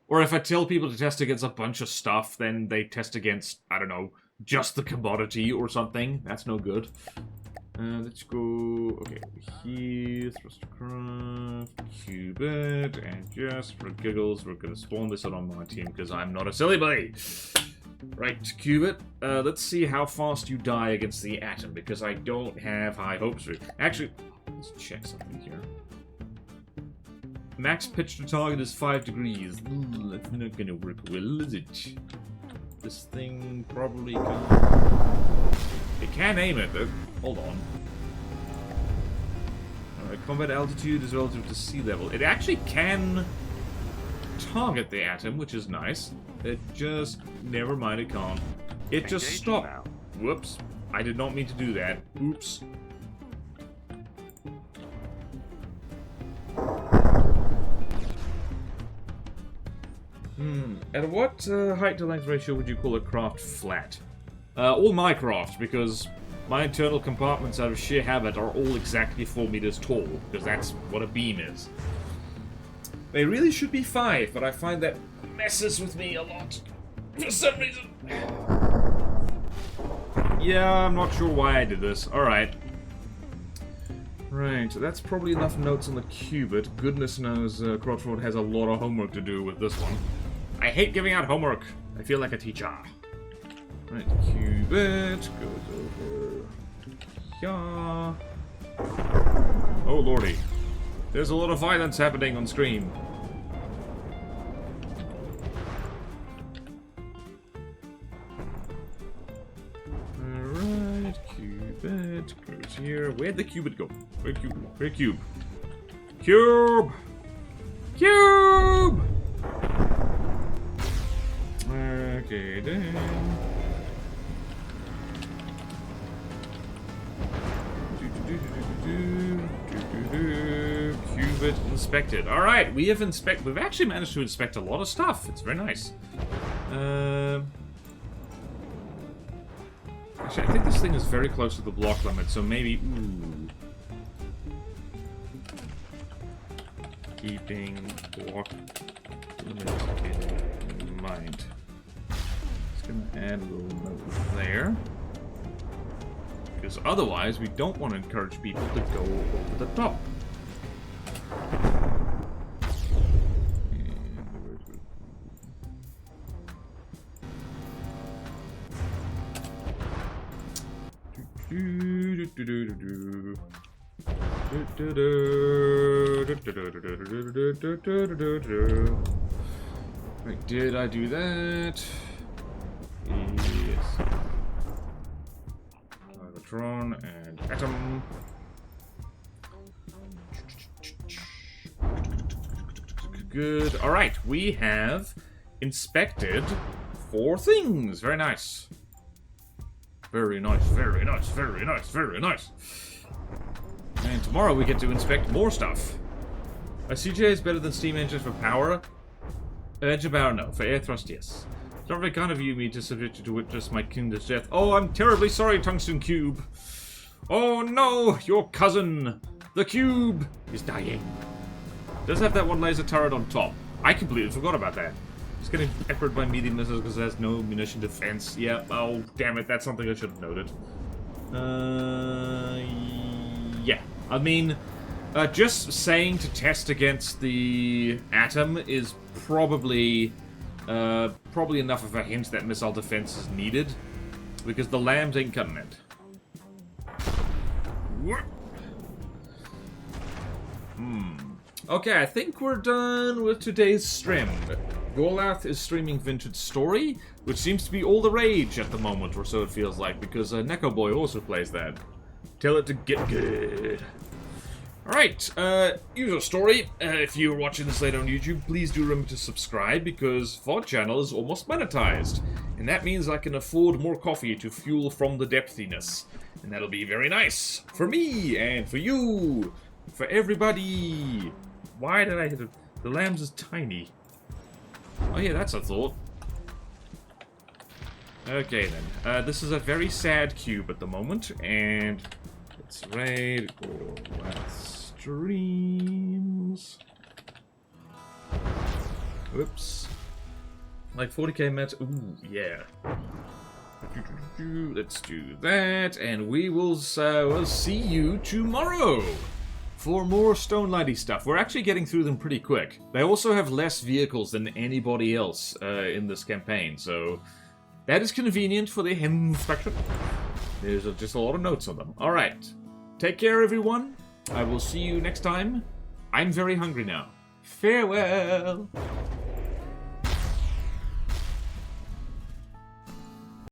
Or if I tell people to test against a bunch of stuff, then they test against, I don't know, just the commodity or something. That's no good. Let's go, okay, here, Thrustercraft, Cubit, and just for giggles, we're going to spawn this out on my team because I'm not a silly boy. Right, Cubit, let's see how fast you die against the Atom, because I don't have high hopes for it. Actually, let's check something here. Max pitch to target is 5 degrees. Ooh, that's not gonna work well, is it? This thing probably can... It can aim it, but... Hold on. Alright, combat altitude is relative to sea level. It actually can target the Atom, which is nice. It just... Never mind, it can't. It just stopped. Whoops. I did not mean to do that. Oops. At what height to length ratio would you call a craft flat? All my craft, because my internal compartments out of sheer habit are all exactly 4 meters tall, because that's what a beam is. They really should be 5, but I find that messes with me a lot. For some reason. Yeah, I'm not sure why I did this. Alright. Right, so that's probably enough notes on the Cubit. Goodness knows Crotchford has a lot of homework to do with this one. I hate giving out homework. I feel like a teacher. Right, Cubit goes over here. Oh lordy. There's a lot of violence happening on screen. Alright, Cubit goes here. Where'd the Cubit go? Where'd Cubit go? Where'd Cube? Cube! Cube! Okay, then. Cubit inspected. Alright, we have inspected. We've actually managed to inspect a lot of stuff. It's very nice. Actually, I think this thing is very close to the block limit, so maybe. Ooh. Keeping block limit in mind. Gonna add a little note there, because otherwise we don't want to encourage people to go over the top. Right, did I do that? Yes. Cybertron and Atom. Good. Alright, we have inspected 4 things. Very nice. Very nice, very nice, very nice, very nice. And tomorrow we get to inspect more stuff. A CJ is better than steam engine for power. Engine power, no. For air thrust, yes. It's not very kind of you to subject you to witness my kingdom's death. Oh, I'm terribly sorry, Tungsten Cube. Oh no, your cousin, the Cube, is dying. Does have that one laser turret on top. I completely forgot about that. It's getting peppered by medium missiles because it has no munition defense. Yeah, oh, damn it, that's something I should have noted. Yeah, I mean, Just saying to test against the atom is probably enough of a hint that missile defense is needed, because the lambs ain't cutting it. Okay, I think we're done with today's stream. Golath is streaming Vintage Story, which seems to be all the rage at the moment, or so it feels like, because Neko Boy also plays that. Tell it to get good. Alright, usual story. If you're watching this later on YouTube, please do remember to subscribe, because VOD channel is almost monetized. And that means I can afford more coffee to fuel from the depthiness. And that'll be very nice. For me, and for you, for everybody. Why did I hit it? The lambs is tiny. Oh yeah, that's a thought. Okay then, this is a very sad cube at the moment, and let's raid Golath streams. Whoops. Like 40k mets. Ooh, yeah. Let's do that, and we will we'll see you tomorrow for more Stone Lighty stuff. We're actually getting through them pretty quick. They also have less vehicles than anybody else in this campaign, so that is convenient for the inspection. There's just a lot of notes on them. Alright, take care everyone. I will see you next time. I'm very hungry now. Farewell!